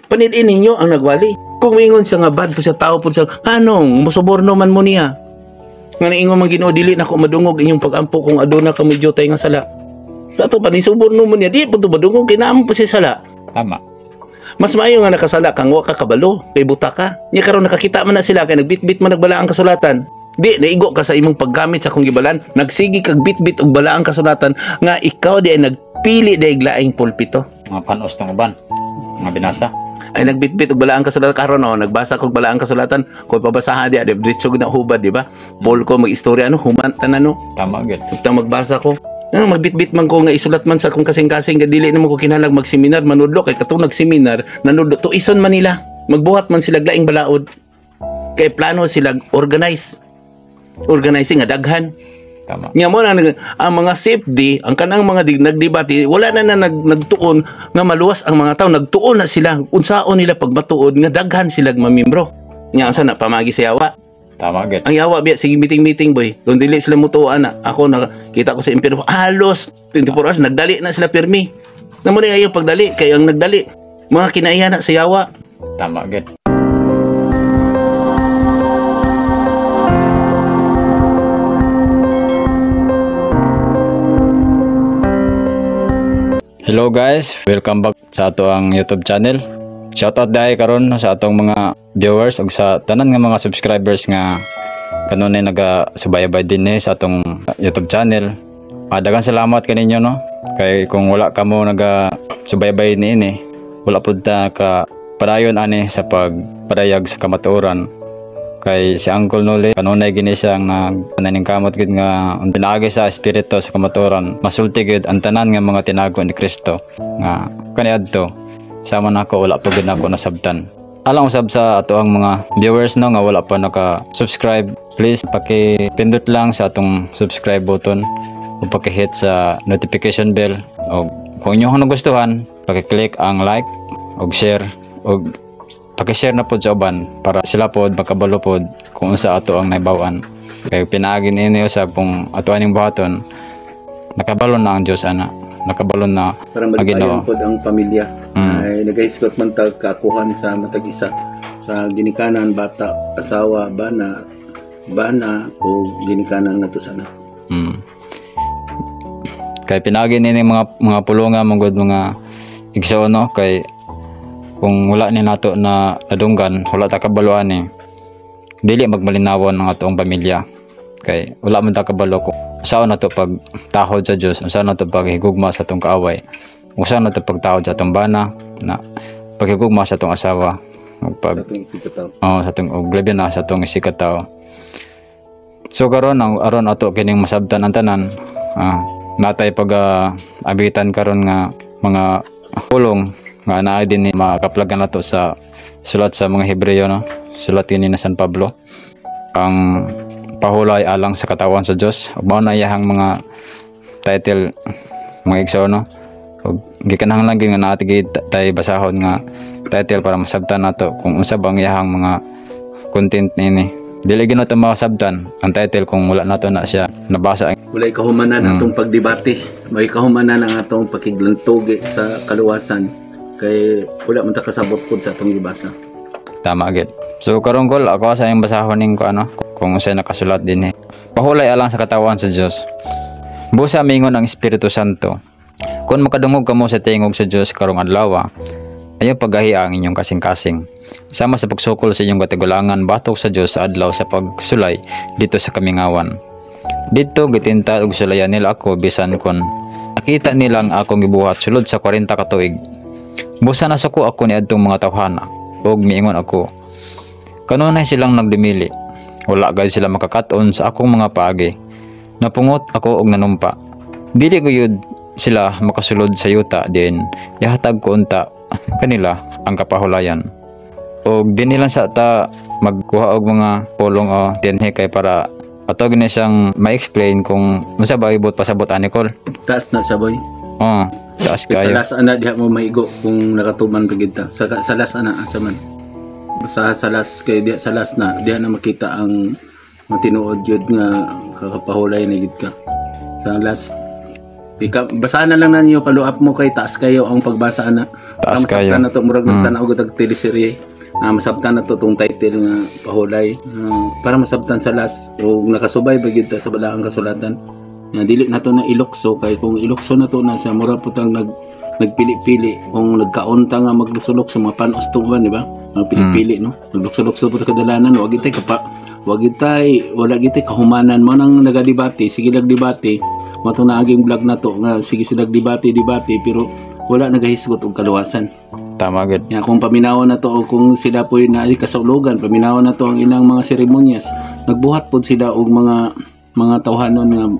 Panidin ninyo ang nagwali. Kung ingon siya nga bad po siya tao po siya, anong musuborno man mo niya. Nga naingon man Ginoo dili nako madungog inyong pagampo kung aduna ka medyo tay nga sala. Sa ato pa ni suborno mo niya di po madungog kinaamo pa siya sala. Tama. Mas maayo nga nakasala kang wa ka kabalo kay buta ka. Nya karon nakakita man na sila kay nagbitbit man nagbala ang kasulatan. Di naigo ka sa imong paggamit sa kung gibalan, nagsigi kag bitbit og bala ang kasulatan nga ikaw di ay nagpili daig laing pulpito. Mga panos ng uban. Mga binasa. Ay nagbitbit og balaang kasulatan karon nagbasa kog balaang kasulatan kung pabasahan di diretso gid na hubad di ba Paul ko mag-istorya human tanan Tama gid. Tang magbasa ko magbitbit man ko nga isulat man sa kung kasing-kasing nga dili namo ko kinahanglan magseminar manudlo kay katong nagseminar nanudlo tuison man nila magbuhat man sila laing balaod kay plano sila organizing nga daghan. Tama. Nya mo na ang mga CFD, ang kanang mga nagdebate, wala na nagtuon nga maluwas ang mga tao, nagtuon na sila unsaon nila pagmatuod nga daghan sila mamembro. Nya unsa na pamagi sa yawa. Tama gid. Ang yawa biya sige meeting boy. Kung dili sila mutuan na, ako nakita ko sa impero halos 24 hours nagdali na sila pirmi. Namo ni ayo pagdali kay ang nagdali mga kinaiya na sa yawa. Tama gid. Hello guys, welcome back sa ato ang YouTube channel. Shoutout dahil karon sa atong mga viewers ug sa tanan nga mga subscribers nga kanunay naga-subaybay din sa atong YouTube channel. Daghang salamat kaninyo no. Kay kung wala kamo naga-subaybay niini, wala pud ta ka padayon ani sa pagpadayag sa kamatuoran. Kay si Uncle Noli kanunay gini siya nga naning kamot gid nga pinaagi sa espiritu sa kamatuoran masulti gid ang tanan nga mga tinago ni Kristo nga kaniadto sama nako wala pa gid nako nasabtan. Alang usab sa ato ang mga viewers no nga wala pa naka-subscribe, please paki-pindot lang sa atong subscribe button o paki-hit sa notification bell o kung inyo nagustuhan paki-click ang like og share og paki-share na pod sa uban para sila pod makabalo pod kung unsa ato ang naibaw-an. Kay pinaagi niini usab kung ato aning buhaton nakabalon na ang Dios ana. Nakabalon na para malipayon pod ang pamilya. Ay nagahisgot man tag kaakuhan sa matag isa sa ginikanan bata, asawa, bana o ginikanan ngadto sana. Kay pinaagi niini mga pulonga mong mga igsoon no kay kung wala ni nato na nadunggan wala ta kabaluan ni dili magmalinawon ang atong pamilya kay wala man ta kabalo kung saan nato pag tahod sa Dios saan nato pag higugma sa atong kaaway kung saan nato pag tahod sa atong bana na paghigugma sa atong asawa pag sa atong oglabi na sa atong isikataw. So karon aron ato kining masabtan ang tanan natay pag abitan karon nga mga pulong nga naa din ni makaplagan nato sa sulat sa mga Hebreo no sulat ini na San Pablo ang pahulay alang sa katawan sa Dios ug mao na iyang mga title mga igsoon no ug gikanahanglan gyud nga naati tay basahon nga title para masabtan nato kung unsa bang iyang mga content nini dili gyud nato masabtan ang title kung wala nato na siya nabasa. Walay kahumanan atong pagdebate, may kahumanan ang atong pakiglantugi sa kaluwasan. Kay wala man ta kasabot pud sa atong gibasa. Tama gid. So karon kol ako sa imong basahon ning kung sa nakasulat din pahulay alang sa katawan sa Dios. Busa mingon ang Espiritu Santo. Kung makadungog kamo sa tingog sa Dios karong adlaw, ayaw paggahiya ang inyong kasing-kasing. Sama sa pagsukol sa inyong katagulangan batok sa Dios sa adlaw sa pagsulay dito sa kamingawan. Dito gitinta og sulayan nila ako bisan kon nakita nilang akong gibuhat sulod sa 40 ka tuig. Busa na sako ako ni adtong mga tawhana ug miingon ako kanunay silang nagdumili wala gay sila makakaton sa akong mga paagi napungot ako og nanumpa dili ko yud sila makasulod sa yuta din ihatag ko unta kanila ang kapahulayan ug din nila sa ta magkuha og mga pulong o dinhi kay para ato gini siyang ma-explain kung unsa ba ibot pasabot ani kol taas na sa boy. Taas kayo. Salas ana diha mo maigo kung nakatuman pagid ta. Salas ana asa man. Basta salas kay diha salas na diha na makita ang matinuod jud nga kakapahulay na gid ka. Salas. Basahan na lang ninyo follow up mo kay taas kayo ang pagbasa ana. Taas kayo. Masabtan na to murag tanaw gud og teleserye. Masabtan na to tong title nga pahulay. Para masabtan sa last o nakasubay ba gid ta sa balaang kasulatan. Nga dili na to na ilokso kay kung ilokso na to na sa mura putang nagpili-pili kung nagkaunta nga maglusulok sa mga panos tuwan, di ba? Nagpili-pili, no? Naglusulok-sulok po sa kadalanan, wag itay wala gitay kahumanan mo nang nagadibati, sige nagdibati, mato na aging vlog na to, nga sige sila dibati, pero wala nagahisgot og kaluwasan. Tama gid. Ya, kung paminawan na to o kung sila po na kasaulogan, paminawan na to ang ilang mga seremonyas, nagbuhat po sila og mga tawhanon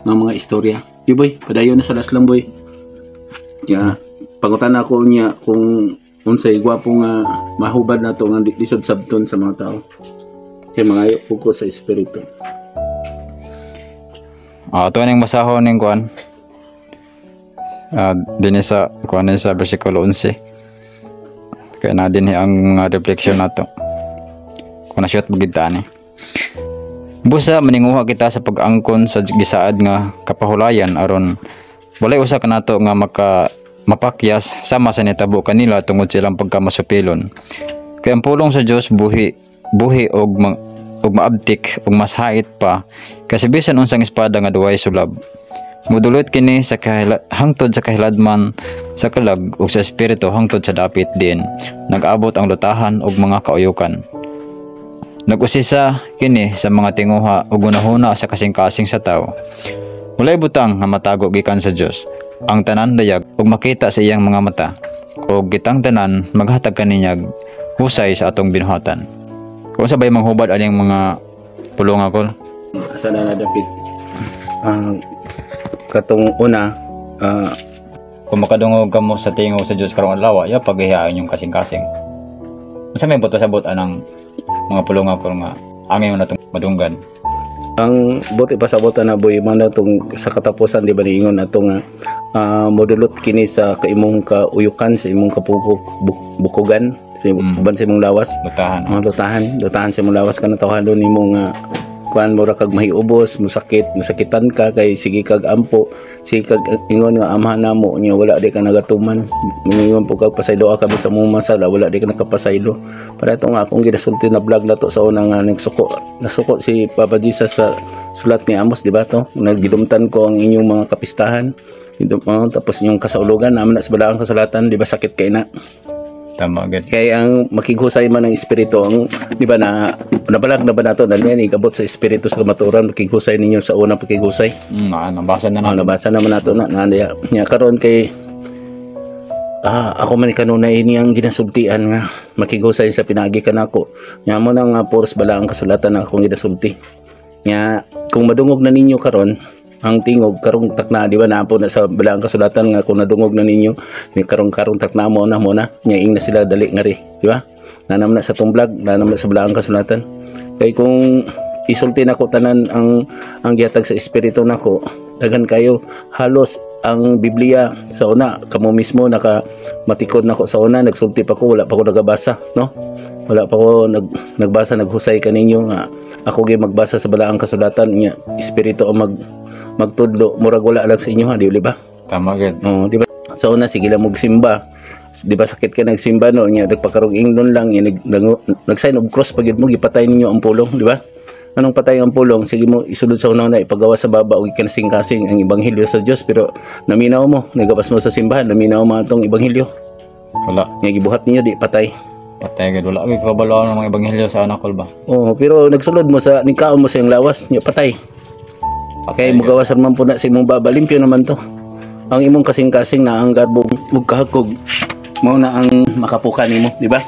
nga mga istorya. Di boy, padayon na sa last lang boy. Ya, pangutan ako niya kung unsay gwapo nga mahubad na to nga lisod sabton sa mga tao. Kaya mga po sa espiritu. Ito ning masahon ning kuan. Din sa kuan sa bersikulo 11. Kaya na din ang mga reflection nato. Kung na-shot bugid ta ni. Busa maninguha kita sa pag-angkon sa gisaad nga kapahulayan aron walay usa kanato nga mapakyas sama sa nitabo kanila tungod silang pagkamasupilon. Kaya ang pulong sa Dios buhi og maabtik og mas hait pa kasi bisan unsang espada nga duway sulab. Mudulot kini sa hangtod sa kahiladman sa kalag ug sa espiritu hangtod sa dapit din. Nag-abot ang lutahan og mga kauyukan. Nag-usisa kini sa mga tinguha ug gunahuna sa kasing-kasing sa tao. Walay butang nga matago gikan sa Dios. Ang tanan dayag ug makita sa iyang mga mata. Ug gitang tanan maghatag kaninyag husay sa atong binuhatan. Kung sabay manghubad aning mga pulong ako. Asa na dapit. Katong una, kung makadungog kamo sa tingo sa Dios karong adlaw, ya paghihayaan yung kasing-kasing. Unsa may buto sabot anang mga pulong ako nga angay mo natong madunggan. Ang buti pasabotan na boy man tong sa katapusan di ba niingon atong modulot kini sa kaimong kauyukan sa imong bukogan sa uban sa imong lawas lutahan sa imong lawas kana tawhadon nimo nga kuan mura kag mahiubos masakitan ka kay sige kag ampo sige kag ingon nga amahan namo nya wala di ka nagatuman mingon po kag pasaylo ka sa mong masala wala di ka nakapasaylo para ito nga akong ginasulti na vlog na to sa unang nasuko si Papa Jesus sa sulat ni Amos di ba to nagidumtan ko ang inyong mga kapistahan tapos inyong kasaulugan naman na sa balaang kasulatan di ba sakit kay na. Tama gid. Kaya ang makighusay man ng espiritu ang di ba na nabalag na ba nato na yan igabot sa espiritu sa kamaturan makighusay ninyo sa unang pakighusay. Nabasa na nato. Nabasa naman nato na nya karon kay ako man kanunay ini ang ginasultian nga makighusay sa pinagi kanako. Nya mo nang puros balaang kasulatan na akong ginasulti. Nya kung madungog na ninyo karon ang tingog karong takna di ba napo na sa balaang kasulatan nga kung nadungog na ninyo ni karong takna mo na nya ing na sila dali nga ri di ba nanam na sa tong vlog nanam na sa balaang kasulatan kay kung isulti nako tanan ang gihatag sa espiritu nako daghan kayo halos ang Biblia sa una kamo mismo matikod nako sa una nagsulti pa ko wala pa ko nagabasa no wala pa ko nagbasa naghusay kaninyo nga ako gyud magbasa sa balaang kasulatan nya espiritu ang magtudlo murag wala lang sa inyo ha di ba tama gid di ba sa una sige lang magsimba di ba sakit ka nagsimba no nya nagpakarong ingnon lang nag-sign of cross pagid mo gipatay ninyo ang pulong di ba anong patay ang pulong sige mo isulod sa una na ipagawa sa baba ug ikanasing-kasing ang ebanghelyo sa Dios pero naminaw mo nagapas mo sa simbahan naminaw mo atong ebanghelyo wala nga gibuhat ninyo di patay gid wala gyud kabalo ng mga ebanghelyo sa anak ko ba pero nagsulod mo sa nikaon mo sa iyang lawas nya patay. Okay, mugawasan man po na sa imong baba, limpyo naman to. Ang imong kasing-kasing na ang garbong mugkahakog mo na ang makapukan nimo, di ba?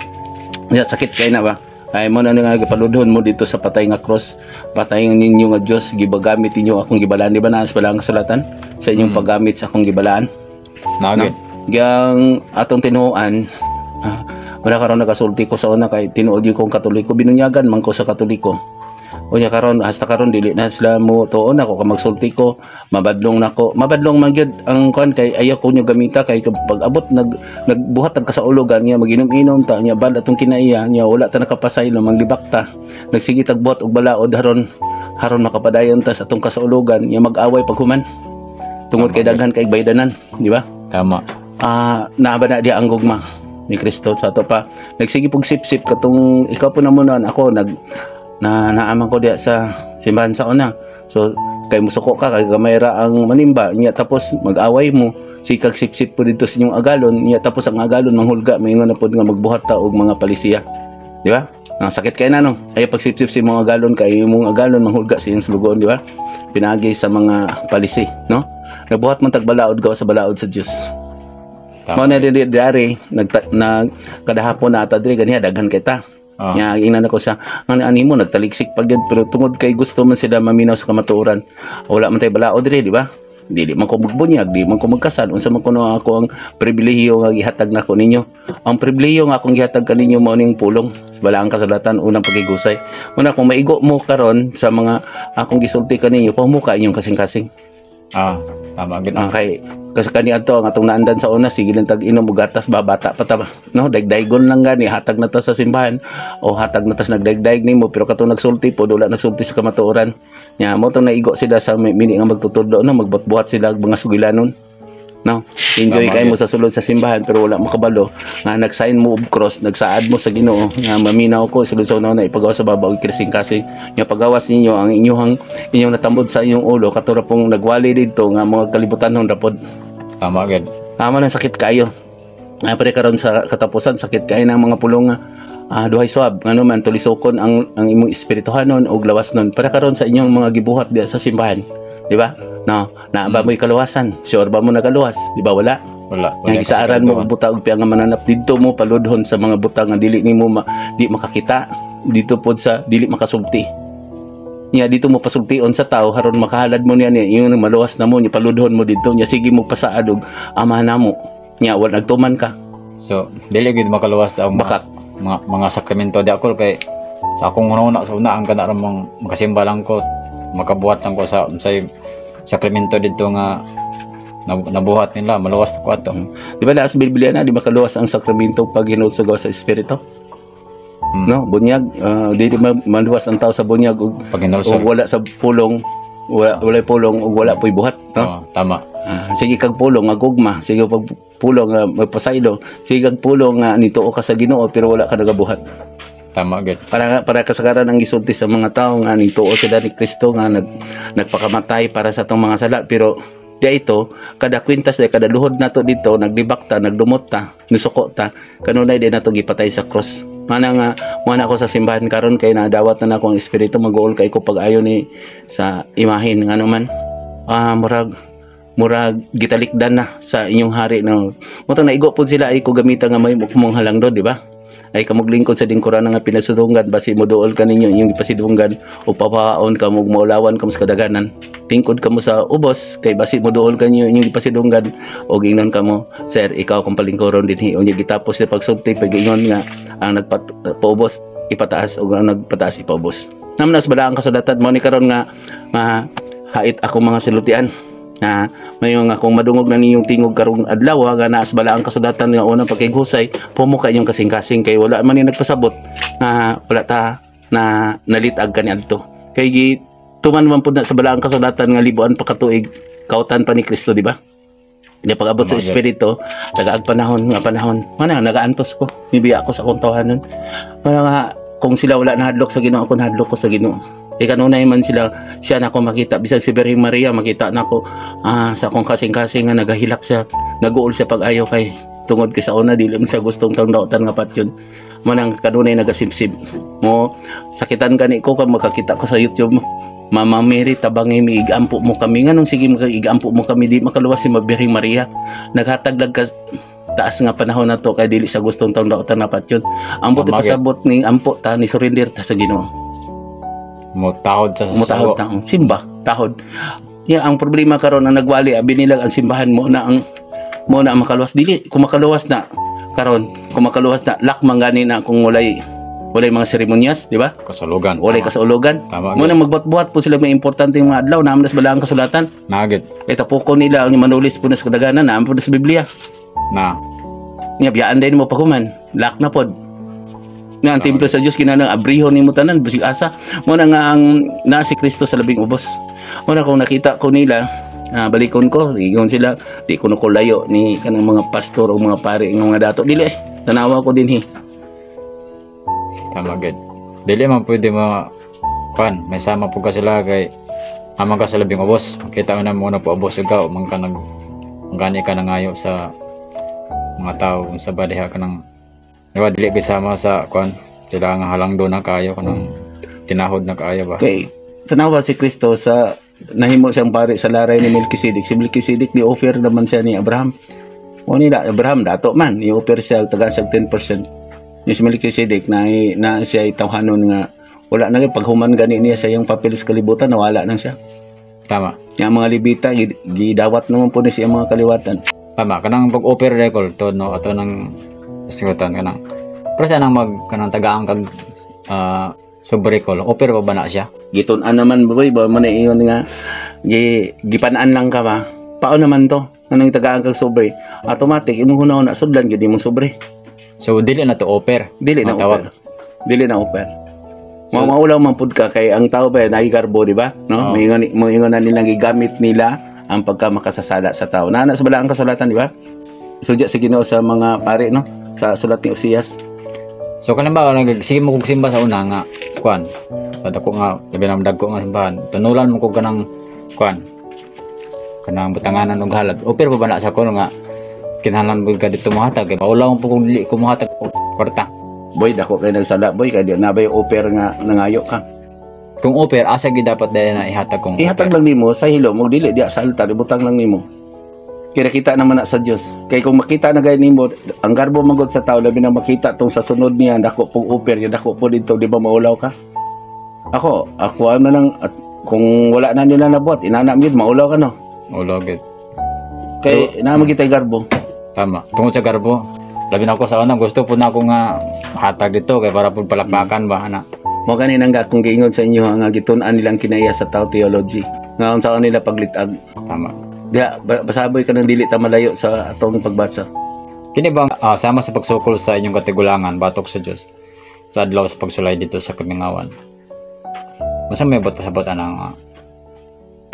Sakit kay na ba? Ay mo na nga gipaludhon mo dito sa patay nga cross, patay nga ninyo nga Dios gibagamit ninyo akong gibalaan, di ba na sa balang sulatan sa inyong paggamit sa akong gibalaan. Nagit. Yang atong tinuoan, wala karon nagasulti ko sa una kay tinuod yung kong Katoliko, binunyagan man ko sa Katoliko. Unya karon hasta karon dili na sila mo tuon ako ka magsulti ko mabadlong man gyud ang kuan kay ayaw ko nyo gamita kay pag abot nagbuhat ang kasaulogan niya maginom-inom ta niya bad atong kinaiya niya wala ta nakapasaylo manglibak ta nagsige tagbuhat og balaod haron makapadayon ta sa atong kasaulogan niya mag-away paghuman tungod kay daghan kay baydanan di ba tama naaba na di ang gugma ni Kristo sa ato pa nagsige pug sip-sip katong ikaw po namunan ako naaman ko diya sa simbahan sa una. So kay musuko ka kay gamay ra ang manimba niya tapos mag-away mo sikag sip-sip po dito sa inyong agalon niya tapos ang agalon manghulga maingon na pod nga magbuhat ta og mga palisiya, di ba? Ang sakit kay nano ay pag sip-sip sa mga agalon kay imong agalon manghulga sa inyong slugon, di ba? Pinagi sa mga palisi, no? Nabuhat man tagbalaod gawa sa balaod sa Dios. Mao na dari kadahapon na ata diri ganiha daghan kita. Nya ingnan ako sa ani mo nagtaliksik pag pero tungod kay gusto man sila maminaw sa kamatuoran. Wala man tay balaod diri, di ba? Dili man ko magbunyag, di man ko magkasal. Unsa man kuno ako ang pribilehiyo nga gihatag nako ninyo. Ang pribilehiyo nga akong gihatag kaninyo mao ning pulong sa balaang kasulatan unang pagigusay. Una kung maigo mo karon sa mga akong gisulti kaninyo, pamuka inyong kasing-kasing. Tama gid. Kay kasi kani adto ang atong naandan sa una sige lang tag inom og gatas babata pa ta no dagdaygon lang gani hatag na ta sa simbahan o hatag na ta nagdagdag nimo pero katong nagsulti po wala nagsulti sa kamatuoran nya mo tong naigo sila sa mini nga magtutudlo no magbutbuhat sila mga sugilanon no enjoy kay mo sa sulod sa simbahan pero wala mo kabalo nga nagsign mo og cross nagsaad mo sa Ginoo nga maminaw ko sulod sa una na ipagawas sa babaw og kasing-kasing nya pagawas ninyo ang inyong natambod sa inyong ulo katura pong nagwali dito nga mga kalibutanon rapod. Tama gid. Tama na sakit kayo. Pare karon sa katapusan sakit kayo ng mga pulong nga duhay swab ngano man tulisokon ang imong espirituhanon og lawas nun para karon sa inyong mga gibuhat diya sa simbahan, di ba? No, ba mo'y kaluwasan? Sure ba mo nagaluwas? Di ba wala? Wala. Nga gisaaran mo buta og piang nga mananap didto mo paludhon sa mga buta nga dili nimo di makakita dito pod sa dili makasulti. Nya dito mo pasultion sa tao haron makahalad mo niya yung maluwas na mo ni paludhon mo dito nya sige mo pasaad og amahan namo. Nya wala nagtuman ka. So dili gid makaluwas daw mga sakramento di ako kay sa akong una sa una ang kana ramang makasimba lang ko makabuhat lang ko sa sakramento dito nga nabuhat nila maluwas ko ato. Di ba sa Biblia na di makaluwas ang sakramento pag hinusugaw sa espiritu? No, bunyag di maluwas ang tao sa bunyag ug wala sa pulong wala pulong ug wala po'y buhat, no? Tama. Sige kag pulong nga gugma, sige pag pulong nga magpasaylo, sige kag pulong nga nituo ka sa Ginoo pero wala ka nagabuhat. Tama gid. Para kasagaran ang gisulti sa mga tao nga nituo sila ni Kristo nga nagpakamatay para sa atong mga sala pero diya ito kada kwintas kada luhod nato dito nagdibak ta nagdumot ta nisuko ta kanunay din nato gipatay sa cross. Mana ako sa simbahan karon kay nadawat na ako ang espiritu mag-uol kay ko pag-ayo ni sa imahin ngano man murag gitalikdan na sa inyong hari no mo naigo pud sila ay ko gamitan nga may mong halangdon, di ba? Ay kamog lingkod sa dingkuran nga pinasudungan basi mo duol ka ninyo inyong ipasidungan o papaon ka mo maulawan ka mo sa kadaganan tingkod ka mo sa ubos kay basi mo duol ka ninyo inyong ipasidungan o gingnon ka mo sir ikaw kung palingkuron dinhi unya gitapos sa pagsulti pagingon nga ang nagpaubos ipataas o ang nagpataas ipaubos namna sa balaang kasulatan mo ni karon nga hait ako mga silutian na mayon nga kung madungog na ninyong tingog karong adlaw nga naas bala ang kasulatan nga unang pagkigusay pumuka inyong kasing-kasing kay wala man ni nagpasabot na wala ta na nalitag kaniadto kay tuman man pud na sa bala ang kasulatan nga libuan pa katuig kautan pa ni Kristo, di ba? Nya pag-abot sa espiritu tagaag panahon mana nagaantos ko bibiya ako sa akong tawhanon nga kung sila wala nahadlok sa Ginoo ako nahadlok ko sa Ginoo. Kanunay man siya na ako makita bisag si Birheng Maria makita na ako sa akong kasing-kasing nga nagahilak siya nag-uol siya pag-ayo kay tungod kay sa una dili man siya gustong tangdautan nga patyon manang kanunay nagasibsib mo sakitan gani ko kag makakita ko sa YouTube Mama Mary tabangi miigampo mo kami nganong sige magigampo mo kami di makaluwas si Birheng Maria naghataglag ka taas nga panahon na to kay dili sa gustong tangdautan nga patyon ambot ipasabot ning ampo ta ni surrender ta sa Ginoo. Mutahod simba tahod ya ang problema karon ang nagwali binilag ang simbahan mo na makaluwas dili kung makaluwas na karon kung makaluwas na lakmang gani na kung walay mga seremonyas, di ba? Kasulugan. Walay kasulugan mo na magbuhat-buhat po sila may importante mga adlaw naman sa balaang kasulatan nagit kay tapuko nila ang manulis po na sa kadaganan na po sa Biblia na niya biyaan din mo pa kuman lak na pod nga ang templo sa Dios kinahanglan abrihon nimo tanan bisig asa mo na nga ang na si Kristo sa labing ubos mo na kung nakita ko nila balikon ko ingon sila di ko nakulayo ni kanang mga pastor o mga pare ng mga dato dili tanawa ko din Tama gid. Dili man pwede kuan, may sama po ka sila kay amang ka sa labing ubos. Kita mo na muna po ubos ikaw, man ka gani ka nangayo sa mga tao kung sa badiha ka nang diba, dili kasama sa kuan, sila nga halang do na kayo kanang tinahod na kayo ba. kay tanawa si Kristo sa nahimo siyang pare sa laray ni Melkisedek. Si Melkisedek ni offer naman siya ni Abraham. O nila Abraham dato man ni offer siya taga siya 10%. Ni si Melkisedek na siya itawhanon nga wala na paghuman gani niya sa iyang papel sa kalibutan nawala nang siya. Tama. Yang mga libita gidawat naman po ni siya mga kaliwatan. Tama kanang pag-offer record to no ato nang sigutan kanang. Pero sa nang kanang tagaan kag sobre call, offer pa ba na siya? Gitun-an naman boy ba man ingon nga gipanaan lang ka ba? Pao naman to anong tagaan kag sobre automatic imong hunahon na sudlan gyud imong sobre. So dili na to offer. Dili na Matawag. offer. Dili na offer. So, Maulaw man pud ka kay ang tao ba naigarbo di ba? No? Oo. Moingon na nilang gigamit nila ang pagkamakasasala sa tao. Nana sa balaang kasulatan di ba? Sudya sa Ginoo sa mga pare no sa sulat ni Osias. So kanang ba sige mo kog simba sa una nga kuan. Sa dako nga labi na dagko nga simbahan. Tunulan mo kog kanang kuan. Kanang butanganan og halad. Offer pa ba na sa kuno nga kinahanglan mo ka dito mohatag kay maulaw po kung dili ko mohatag kwarta. Boy dako kay nagsala boy kay di na bay offer nga nangayo ka. Kung offer asa gid dapat dahil na ihatag kung Ihatag lang nimo sa hilo mo dili diya sa altar ibutang lang nimo. Kaya kita naman na sa Dios. Kay kung makita na gay nimo ang garbo magod sa tao labi na makita tong sa sunod niya dako pong offer dako po dito di ba maulaw ka? Ako na lang at kung wala na nila nabuhat inana gyud maulaw ka no. ulo gid. Kay na magitay garbo. Tama. Tungod sa garbo, labi na ako sa una gusto po na ako nga hatag dito kay para pud palakpakan ba ana. Mo ganin ang akong giingon sa inyo nga gitun-an nilang kinaya sa tao theology. Nga unsa nila paglitag. Tama. Diya basaboy ka nang dili ta malayo sa atong pagbasa. Kini bang sama sa pagsukol sa inyong katigulangan batok sa Dios sa adlaw sa pagsulay dito sa kamingawan. Masa may pasabot anang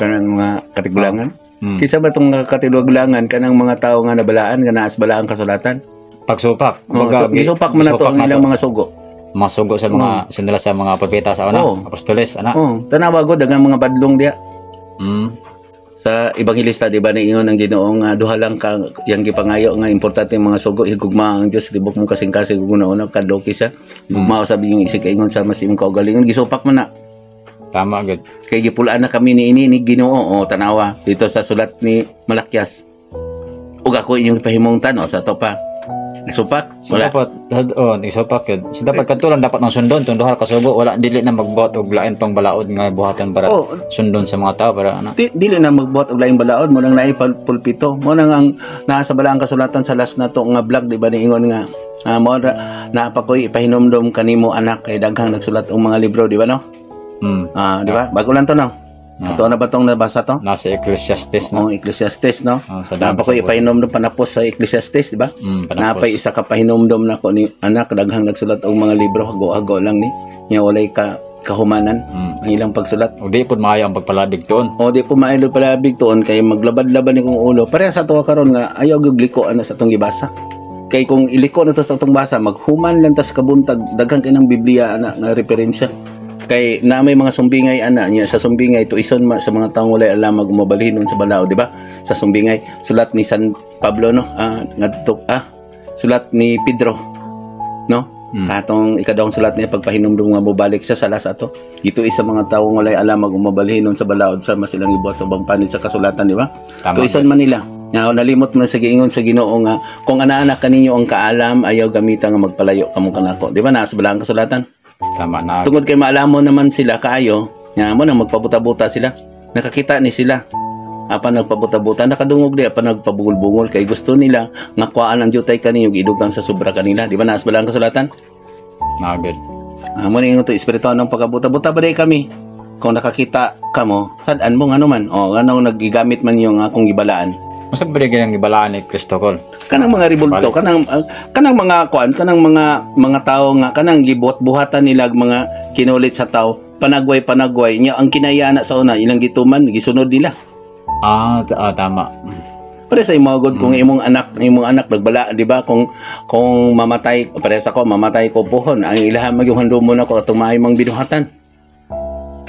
Kanang mga katigulangan. hmm. Kisa ba itong katigulangan kanang mga tao nga nabalaan nga naas balaan kasulatan? Pagsupak. Gisupak man na to ang ilang mga sugo. masugo sa mga sinila sa mga propeta sa una, Oo. apostoles ana. Tanawa ko dagang mga badlong diya. Mm. Sa ebanghelista di ba niingon ang Ginoo nga duha lang ka yang gipangayo nga importante ang mga sugo higugma ang Dios tibok mo kasing-kasing una kadloki siya. Higugma sabi yung isig ingon sa mas imong kaugalingon gisupak man na. Tama gud. Kay gipulaan na kami ni Ginoo tanawa dito sa sulat ni Malakyas. Ug ako inyong pahimungtan sa to pa. Nagsupak? So dapat nagsupak yun. So dapat katulang dapat ng sundon tong duha ka sugo wala dili na magbuhat og lain pang balaod nga buhatan para sundon sa mga tao para ana. Dili na magbuhat og laing balaod mo nang naay pulpito. Mo nang ang nasa balaang kasulatan sa last na to nga vlog di ba niingon nga mo na pakoy ipahinomdom kanimo anak kay daghang nagsulat og mga libro di ba no? Di ba? Bago lang to no. Ato na ba tong nabasa to? Nasa Ecclesiastes no. Ecclesiastes no. Sa Napakoy ipahinomdom panapos sa Ecclesiastes di ba? Napay isa ka pahinomdom nako ni anak daghang nagsulat og mga libro hago-hago lang ni. Nya walay kahumanan ang ilang pagsulat. O di pud maayo ang pagpalabig tuon. O di po maayo palabig tuon kay maglabad-labad ni kong ulo. Pareha sa to karon nga ayaw gyud liko ana sa tong gibasa. Kay kung iliko na to sa tong basa maghuman lang ta sa kabuntag daghang kinang Biblia ana nga referensya. Kay na may mga sumbingay ana niya sa sumbingay tuison sa mga taong walay alam mabalhinon sa balao di ba sa sumbingay sulat ni San Pablo no ngadto sulat ni Pedro no katong ikadawang sulat niya pagpahinumdum nga mobalik siya sa lasa to ito isa mga taong walay alam mabalhinon sa balaod sa masilang ibuhat sa ubang panit sa kasulatan di ba tuison man nila nga nalimot man sa giingon sa Ginoo nga kung ana-anak kaninyo ang kaalam ayaw gamitan nga magpalayo kamo kanako di ba nasa balaang kasulatan. Tama na. Tungod kay maalamo naman sila kaayo, nga mo nang magpabuta-buta sila. Nakakita ni sila. Apa nagpabuta-buta, nakadungog di apa nagpabungol-bungol kay gusto nila nga kuhaan ang jutay kaniyo gidugang sa sobra kanila. Di ba naas ba lang kasulatan? Nagad. Mo ning to espiritu ng pagkabuta-buta ba kami? Kung nakakita kamo, sad-an mo ngano man? Anong nagigamit man yung akong gibalaan? Masa bari gyud ang gibalaan ni Cristobal. Kanang mga ribulto, kanang mga kuan, kanang mga tao nga kanang gibuhat-buhatan nila mga kinulit sa tao, panagway nya ang kinaya na sa una ilang gituman gisunod nila. Tama. Pare sa imo god kung imong anak nagbala, di ba? Kung mamatay, pare sa ko mamatay ko pohon, ang ilaha magyuhando mo na ko atong maay mang binuhatan.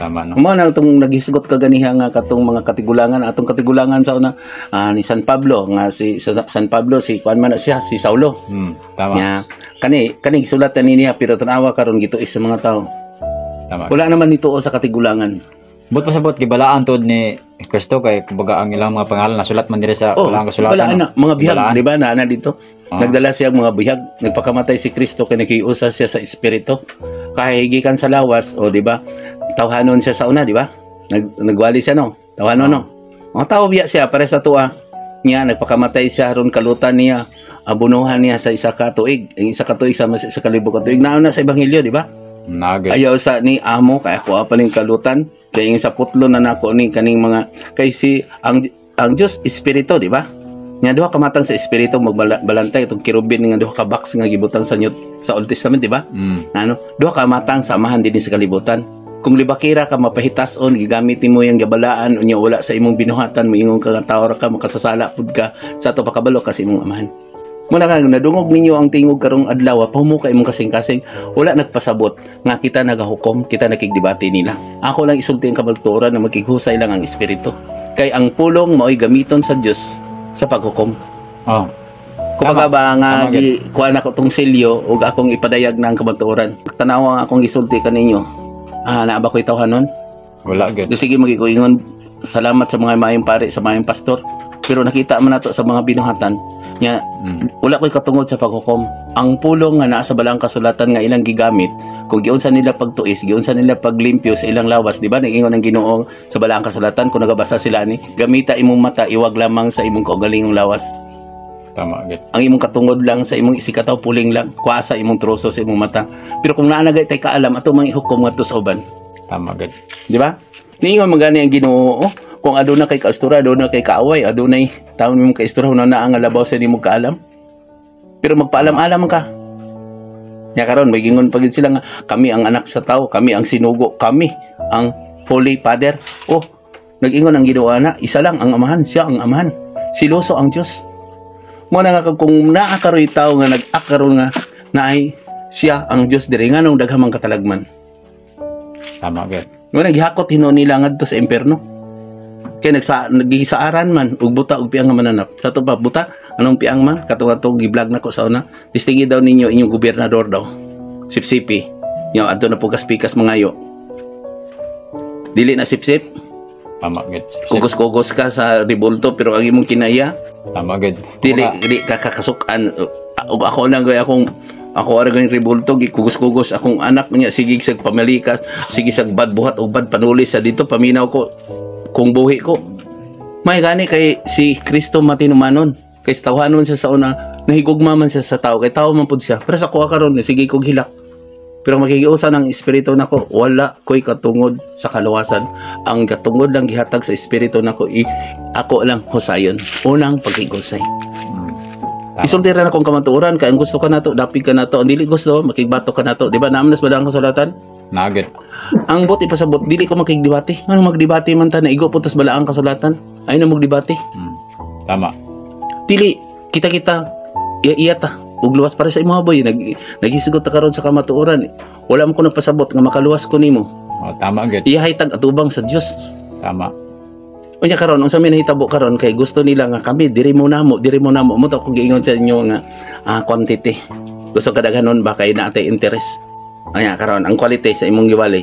Tama no. Mo na itong naghisgot ka ganiha nga katong mga katigulangan, atong katigulangan sa una ni San Pablo nga si San Pablo si kuan man na siya si Saulo. Tama. Nya kani sulatan niya pero tanawa karon gituis sa mga tao. Tama. Wala naman nituo sa katigulangan. But pasabot gibalaan tod ni Kristo kay kumbaga ang ilang mga pangalan nasulat man diri sa ilang kasulatan. Balaan na, mga bihag, Balaan. di ba na dito? Nagdala siya mga bihag, nagpakamatay si Kristo kay nakiusa siya sa espiritu. Kahigikan sa lawas, o di ba? Tawhanon siya sa una, di ba? Nagwali siya no. Tawhanon no. Mga tao biya siya para sa tuwa. Niya nagpakamatay siya aron kalutan niya, abunuhan niya sa isa ka tuig. Ang isa ka tuig sa kalibog ka tuig. Nauna sa ebanghelyo, di ba? Nagay. Ayaw sa ni amo kay ako pa ning kalutan kay yung sa putlo na nako ni kaning mga kay si ang Dios espiritu, di ba? Nya duha ka matang sa espiritu magbalantay itong kirubin nga duha ka box nga gibutang sa Old Testament, di ba? Ano, duha ka matang samahan din sa kalibutan. Kung libakira ka mapahitason gigamit mo yung gabalaan unya wala sa imong binuhatan moingon ka nga tawo ka makasasala pud ka sa ato pakabalo kasi imong amahan. Muna nga nadungog ninyo ang tingog karong adlaw pahumo kay imong kasing-kasing wala nagpasabot nga kita nagahukom kita nakigdebate nila. Ako lang isulti ang kabalturan na makighusay lang ang espiritu. Kay ang pulong mao'y gamiton sa Dios sa paghukom. Kumbaga ba nga kuha na ko tong silyo ug akong ipadayag na ang kabalturan. Tanawa nga akong isulti kaninyo. Naaba ko'y tawhanon? Wala gid. Sige magikuingon salamat sa mga maayong pare sa maayong pastor. Pero nakita man nato sa mga binuhatan nya wala ko'y katungod sa paghukom. Ang pulong nga naa sa balang kasulatan nga ilang gigamit kung giunsa nila pagtuis, giunsa nila paglimpyo sa ilang lawas, di ba? Nag-ingon ang Ginoo sa balang kasulatan kung nagabasa sila ni, gamita imong mata, iwag lamang sa imong kaugalingong lawas. Tama gid. Ang imong katungod lang sa imong isikataw puling lang, kuha sa imong troso sa imong mata. Pero kung naanagay tay kaalam ato mang ihukom ngadto sa uban. Tama gid. Di ba? Niingon magani ang Ginoo, kung aduna kay kaastura, aduna kay kaaway, adunay taon mo kaastura na ang labaw sa imong kaalam. Pero magpaalam-alam ka. Nya karon may gingon pagid sila nga kami ang anak sa tao, kami ang sinugo, kami ang Holy Father. Nag-ingon ang Ginoo na isa lang ang amahan, siya ang amahan. Siloso ang Dios. Mo na nga kung naakaroy tao nga nag-akaroon nga naay siya ang Dios diri nganong daghamang katalagman. Tama gid. Mo naghakot hinuon nila ngadto sa impierno. Kay nagisaaran man ug buta ug piang nga mananap. Sa to pa buta anong piang man katong gi-vlog nako sa una. Distingi daw ninyo inyong gobernador daw. Sipsipi. Nya adto na pugas-pikas mangayo. Dili na sipsip. Tama gid. Kugos-kugos ka sa rebolto pero ang imong kinaya Tama gid. dili kakasukan ug ako lang gay ako ara ganing rebolto gikugos-kugos akong anak niya sige sag pamalika sige sag bad buhat ug bad panulis sa dito paminaw ko kung buhi ko may gani kay si Kristo matinumanon kay tawhanon siya sa una nahigugma man siya sa tao kay tao man pud siya pero sa kuha karon sige kog hilak pero makikiusa ng espiritu nako wala ko'y katungod sa kaluwasan ang katungod lang gihatag sa espiritu nako ako lang husayon unang pagkigusay. Isulti ra na kung kamatuoran kay ang gusto ka nato dapig ka nato ang dili gusto makigbato ka nato di ba naamnas ba ang kasulatan Nagit. ang bot ipasabot dili ko makigdebate ano magdebate man ta naigo putas bala ang kasulatan ay na magdebate Tama. dili kita iya ta ug luwas para sa imong boy naghisgot ta karon sa kamatuoran wala man ko nagpasabot nga makaluwas ko nimo Tama gid. iyahay tag atubang sa Dios. Tama. Unya karon unsa may nahitabo karon kay gusto nila nga kami diri mo namo mo to kung giingon sa inyo nga quantity gusto kadaghanon ba kay naatay interest anya karon ang quality sa imong giwalay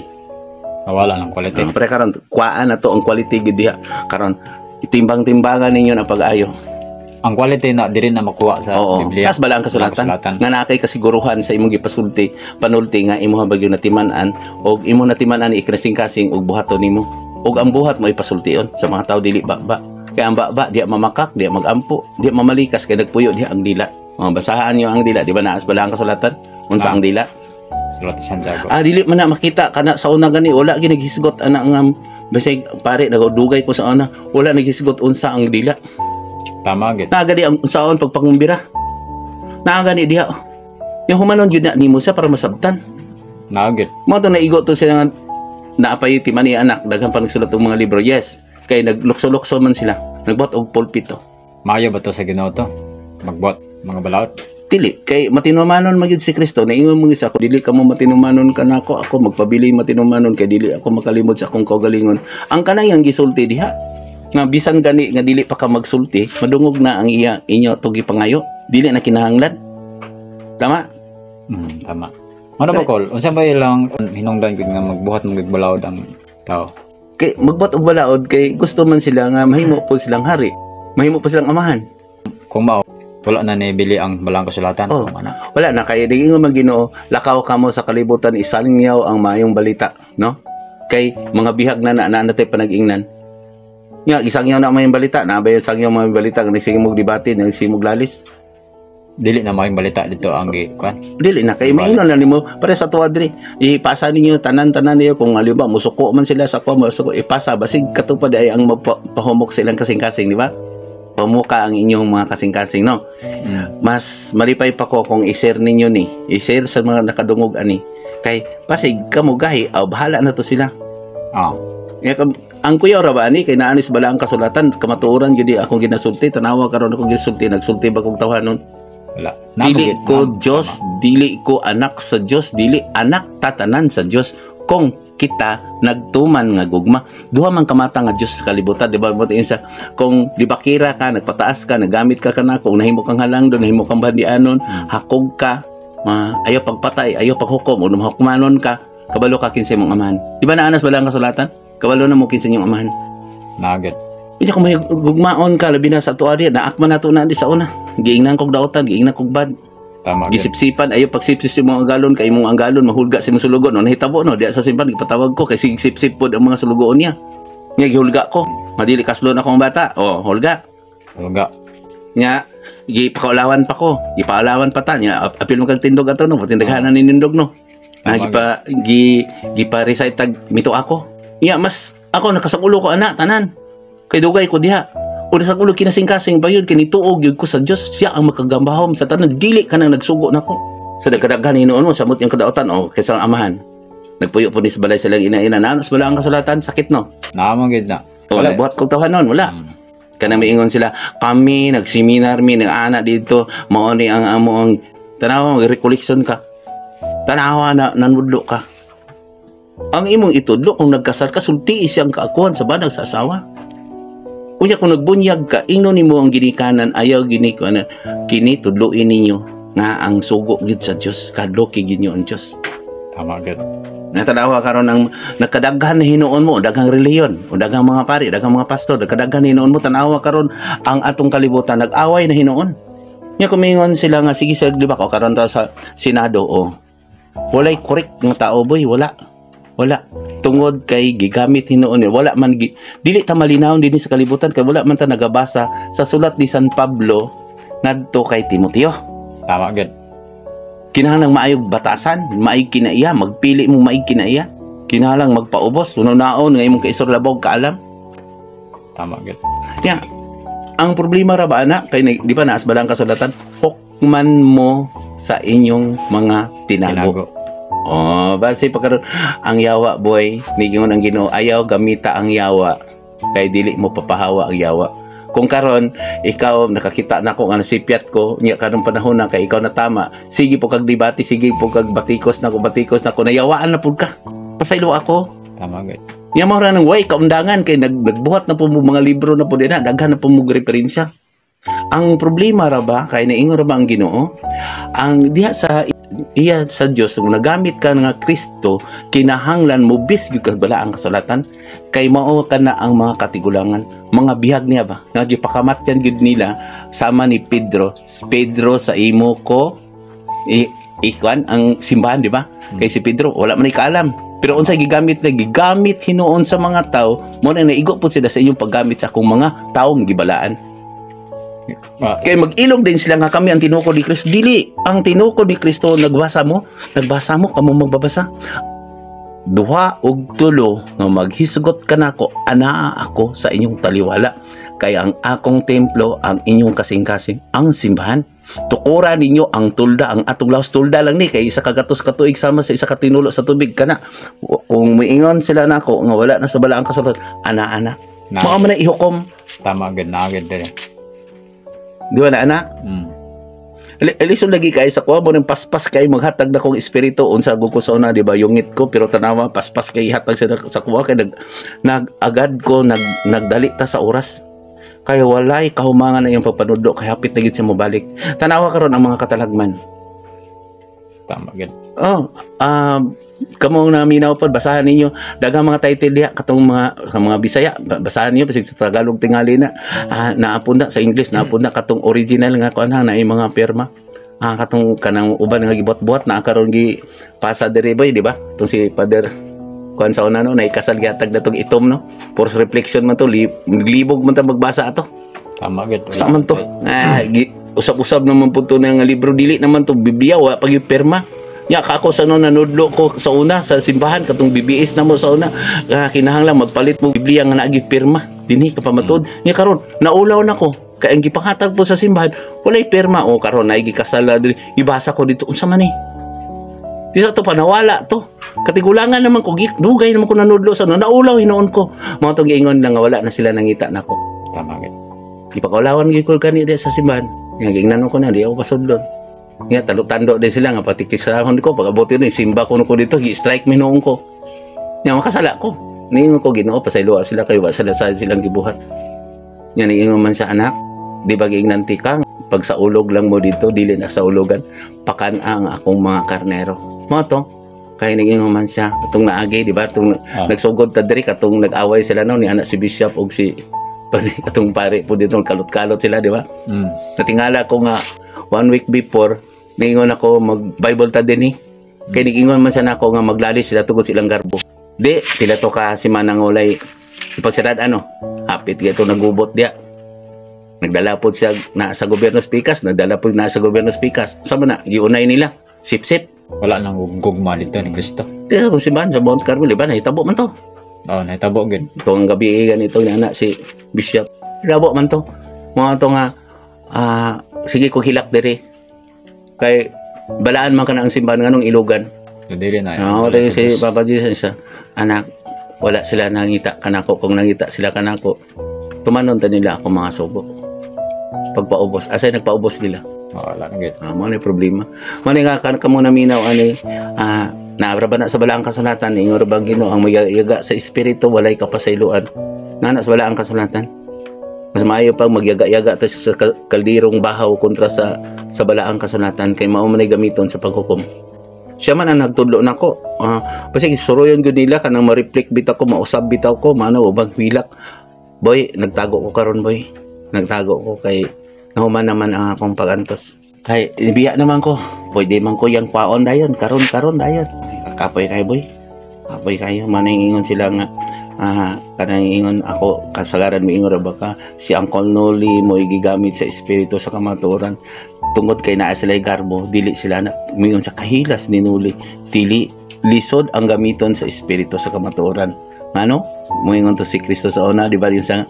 Wala ng quality. pre karon kuhaan na to ang quality gid diha karon itimbang-timbangan ninyo na pag-ayo. Ang quality na diri na makuha sa Biblia. Kas bala ang kasulatan nga nakay kasiguruhan sa imong gipasulti panulti nga imong bagyo natiman-an og imong natiman-an ikrasing-kasing og buhaton nimo og ang buhat mo ipasultion sa mga tao dili baba kay ang baba diya mamakak diya magampo diya mamalikas kay nagpuyo diya ang dila basahan niyo ang dila di ba naas bala ang kasulatan unsa ang dila Sulat Santiago. dili man na makita kana sa una gani wala gyud naghisgot ana nga basig pare nagodugay ko sa una wala naghisgot unsa ang dila. Tama gid. Nagani ang unsaon pagpangumbira. Nagani diha. Yung humanon jud na nimo sa para masabtan. Nagit. Mo to naigo to sila nga naapay ti man ni anak daghan pa nagsulat og mga libro. Yes. kay naglukso-lukso man sila, nagbuhat og pulpito. Maayo ba to sa Ginoo to? Magbuhat mga balaod? Dili kay matinumanon magid si Kristo, naingon mo isa ako, dili ka mo matinumanon kanako, ako magpabili matinumanon kay dili ako makalimot sa akong kaugalingon. Ang kanay ang gisulti diha nga bisan gani nga dili pa ka magsulti, madungog na ang inyo tugi pangayo, dili na kinahanglan. Tama? Tama. Ano ba kol? Unsa ba ilang hinungdan gud nga magbuhat mga balaod ang tao? Kay magbuhat og balaod kay gusto man sila nga mahimo po silang hari, mahimo po silang amahan. Kung mao wala na nibili ang balang kasulatan. Oh, wala na kay digin nga Ginoo, lakaw kamo sa kalibutan, isalingyaw ang maayong balita, no? Kay mga bihag na natay panag-ingnan. Nga isangyaw na maayong balita, na ba yung sangyaw maayong balita nga nagsimog debate, nagsimog lalis. Dili na maayong balita dito ang kuan. Dili na kay may na nimo para sa tuwa diri. Ipasa ninyo tanan-tanan niyo kung aliba musuko man sila sa kuha musuko, ipasa basig katupad ay ang pahumok silang kasing-kasing, di ba? Pamuka ang inyong mga kasing-kasing, no? Mas malipay pa ko kung i-share ninyo ni, i-share sa mga nakadungog ani. Kay pasig kamo gahi, bahala na to sila. Ang kuya ra ba ani kay naanis bala ang kasulatan, kamatuoran gid akong ginasulti, tanawa karon akong gisulti, nagsulti ba kong tawhanon? Wala. Dili ko Diyos, dili ko anak sa Diyos, dili anak tatanan sa Diyos. Kung kita nagtuman nga gugma, duha man kamata nga Diyos sa kalibutan, di ba? Sa kung libakira ka, nagpataas ka, nagamit ka kana, kung nahimo kang halangdon, nahimo kang bandianon, hakog ka, ayaw pagpatay, ayaw paghukom, o hukumanon ka, kabalo ka kinsa imong amahan. Di ba naanas ba lang kasulatan? Kabalo na mo kinsa imong amahan. Nugget. Hindi kung may gugmaon ka, labi na sa tuwa diya, naakman na to na di sa una. Giingnan kog daotan, giingnan kog bad. Tama. Gisipsipan, ayaw pagsipsip yung mga galon, kay mong ang galon, mahulga sa mga sulugon. No, nahitabo, no, diya sa simpan, ipatawag ko, kay sipsip po ang mga sulugoon niya. Nga, gihulga ko. Madili kaslo na akong bata. O, hulga. Hulga. Nga, gipakaulawan pa ko. Gipakaulawan pa ta. Nga, apil mo kang tindog ato, no, patindaghanan ni nindog, no. Gipa-recite tag mito ako. Nga, mas, ako, nakasakulo ko, anak, tanan. Kay dugay ko diha. O sa kulo kinasing-kasing ba yun, kinituog yun ko sa Diyos, siya ang makagambahom sa tanan, dili ka nang nagsugo na ko. Sa nagkadaghan hinoon mo, samot yung kadaotan, o kaysa ang amahan. Nagpuyo po ni sa balay silang ina-ina, nanas bala ang kasulatan, sakit no? Naamagid na. O nagbuhat kong tawahan nun, wala. Kana maingon sila, kami, nagseminar mi, nag-aana dito, mauni ang among, tanawa, mag-recollection ka. Tanawa na, nanudlo ka. Ang imong itudlo, kung nagkasal ka, sulti siyang kaakuhan sa banag sa asawa. Kunya kung nagbunyag ka, ingnon nimo ang ginikanan, ayaw ginikanan, kini tudluin ninyo nga ang sugo gid sa Dios, kadloki gid niyo ang Dios. Tama gid. Natanawa karon ang nakadaghan na hinuon mo, daghang reliyon, o daghang mga pari, daghang mga pastor, nakadaghan hinuon mo, tanawa karon ang atong kalibutan nag-away na hinuon. Nya kumingon sila nga sige sir, di ba, o karon ta sa Senado, o walay correct nga tao boy, wala. Tungod kay gigamit hinuon, wala man dili ta malinaw dinhi sa kalibutan, kay wala man ta nagabasa sa sulat ni San Pablo ngadto kay Timoteo. Tama gid. Kinahanglang maayog batasan, maayog kinaiya, magpili mo maayog kinaiya. Kinahanglang magpaubos, unaon nga imong kaisor labog kaalam. Tama gid. Ya, ang problema ra ba ana kay di ba naas balang kasulatan, hukman mo sa inyong mga tinago. Oh, base pagkaroon ang yawa boy, nigingon ang Ginoo, ayaw gamita ang yawa kay dili mo papahawa ang yawa. Kung karon ikaw nakakita na ko nga nasipyat ko nya karong panahon na kay ikaw na tama, sige po kag debate, sige po kag batikos na ko nayawaan na pud ka. Pasaylo ako. Tama gid. Nya mo ra nang way kaundangan kay nagbuhat na po mo mga libro na pud na, daghan na po mo referensya. Ang problema ra ba kay naingon ra ba ang Ginoo? Ang diha sa Diyos kung nagamit ka nga Kristo, kinahanglan mo bisgyud kag bala ang kasulatan kay mao ka na ang mga katigulangan, mga bihag niya ba nga gipakamatyan gid nila sama ni Pedro sa imo ko ikwan ang simbahan, di ba? Kay si Pedro wala man ikaalam, pero unsay gigamit hinuon sa mga tao, mo na naigo po sila sa inyong paggamit sa akong mga taong gibalaan. Kaya mag-ilog din sila nga kami ang tinukod ni Kristo. Dili, ang tinukod ni Kristo nagbasa mo kamo magbabasa. Duha og tulo nga maghisgot kanako, anaa ako sa inyong taliwala. Kaya ang akong templo, ang inyong kasing-kasing, ang simbahan. Tukura ninyo ang tulda, ang atong lawas tulda lang ni kay isa kagatos katuig sama sa isa katinulo sa tubig kana. Kung moingon sila nako nga wala na sa balaang kasulatan, ana Mao man na ihukom. Tama gid na gid dire. Di ba na anak? Lisod lagi kay sa kuha mo ng paspas kay maghatag na kong espiritu unsa ko sa una, di ba, yungit ko pero tanawa paspas kay hatag sa kuha kay nagagad ko nagdali ta sa oras kay walay kahumangan na yung pagpanudlo kay hapit na gid siya mobalik. Tanawa karon ang mga katalagman. Tama gid. Kamo na minaw pod, basahan ninyo daghang mga title diha katong mga Bisaya, basahan niyo bisig sa Tagalog tingali na naapunda sa English, naapunda katong original nga kuan na mga perma, katong kanang uban nga gibot-buhat na karon gi pasa diri boy, di ba, tong si Father kuan sa una no naikasal gihatag na tong itom no, force reflection man to, libog man ta magbasa ato. Tama gid. Sa man to usab-usab naman po to nga libro, dili naman to Biblia wa pag perma. Ya kako sa nanudlo ko sa una sa simbahan katong BBS na mo sa una, kinahanglan magpalit mo Biblia nga naagi pirma dinhi kapamatod. Nya karon naulaw nako kay ang gipanghatag po sa simbahan walay pirma. O karon naigi kasala diri, ibasa ko dito unsa man ni. Di sa to panawala to. Katigulangan naman ko dugay naman ko nanudlo sa una, naulaw hinuon ko. Mao tong giingon lang nga wala na sila nangita nako. Tama gid. Ipakaulawan gyud ko kani sa simbahan. Nga gingnan ko na di ako pasudlon. Nga talo-tando din sila nga patikisahon ko pagabuti ni simba ko dito gi-strike mi noong ko. Nya makasala ko. Ningon ko Ginoo pasayloa sila kay wa sila sa silang gibuhat. Nya niingon man sa anak, di ba giingnan ka pag sa ulog lang mo dito dili na sa ulogan pakan ang akong mga karnero. Mo to kay niingon man siya katong naagi di ba tong nagsugod ta diri katong nag-away sila no ni anak si Bishop og si katong pare po dito kalot-kalot sila di ba. Natingala ko nga 1 week before ningon ako mag-Bible ta din kay nigingon man siya nako nga maglalis sila tugod silang garbo. Di pila to ka si manang ulay ipagsirad hapit gato nagubot dia. Nagdala po siya na sa gobyerno speakers, nagdala po na sa gobyerno speakers. Sama na giunay nila sip-sip. Wala nang gugma dito ni Kristo. Di sa simbahan sa Mount Carmel, ba nahitabo man to. Nahitabo gid. Itong gabi ganito ni anak si Bishop. Nahitabo man to. Mga to nga sige ko hilak diri kay balaan man ka na ang simbahan nganong ilugan. Dili na. Dili si Papa Jesus sa anak wala sila nangita kanako, kung nangita sila kanako tumanon ta nila ako mga subo pagpaubos asay nagpaubos nila. Wala na gid. Mo ni problema. Mo ni nga kamo na minaw naabra ba na sa balaang kasulatan ingon ba Ginoo ang magyaga sa espiritu walay kapasayloan. Nana sa balaang kasulatan. Mas maayo pag magyaga-yaga ta sa kaldirong bahaw kontra sa balaang kasulatan kay mao man gamiton sa paghukom. Siya man ang nagtudlo nako. Basta suroyon gud nila kanang ma-reflect bitaw ko, mausab bitaw ko, mano ubang hilak. Boy, nagtago ko karon boy. Nagtago ko kay nahuman naman ang akong pagantos. Kay biya naman ko. Pwede man ko yang kwaon dayon karon dayon. Kapoy kay boy. Kapoy kayo maningon sila nga kanang ingon ako kasagaran mi ingon ba ka si Uncle Noli mo gigamit sa espiritu sa kamaturan tungod kay naa sila garbo dili sila na mingon sa kahilas ni Noli dili lisod ang gamiton sa espiritu sa kamaturan ngano mo ingon to si Kristo sa una di ba yung sa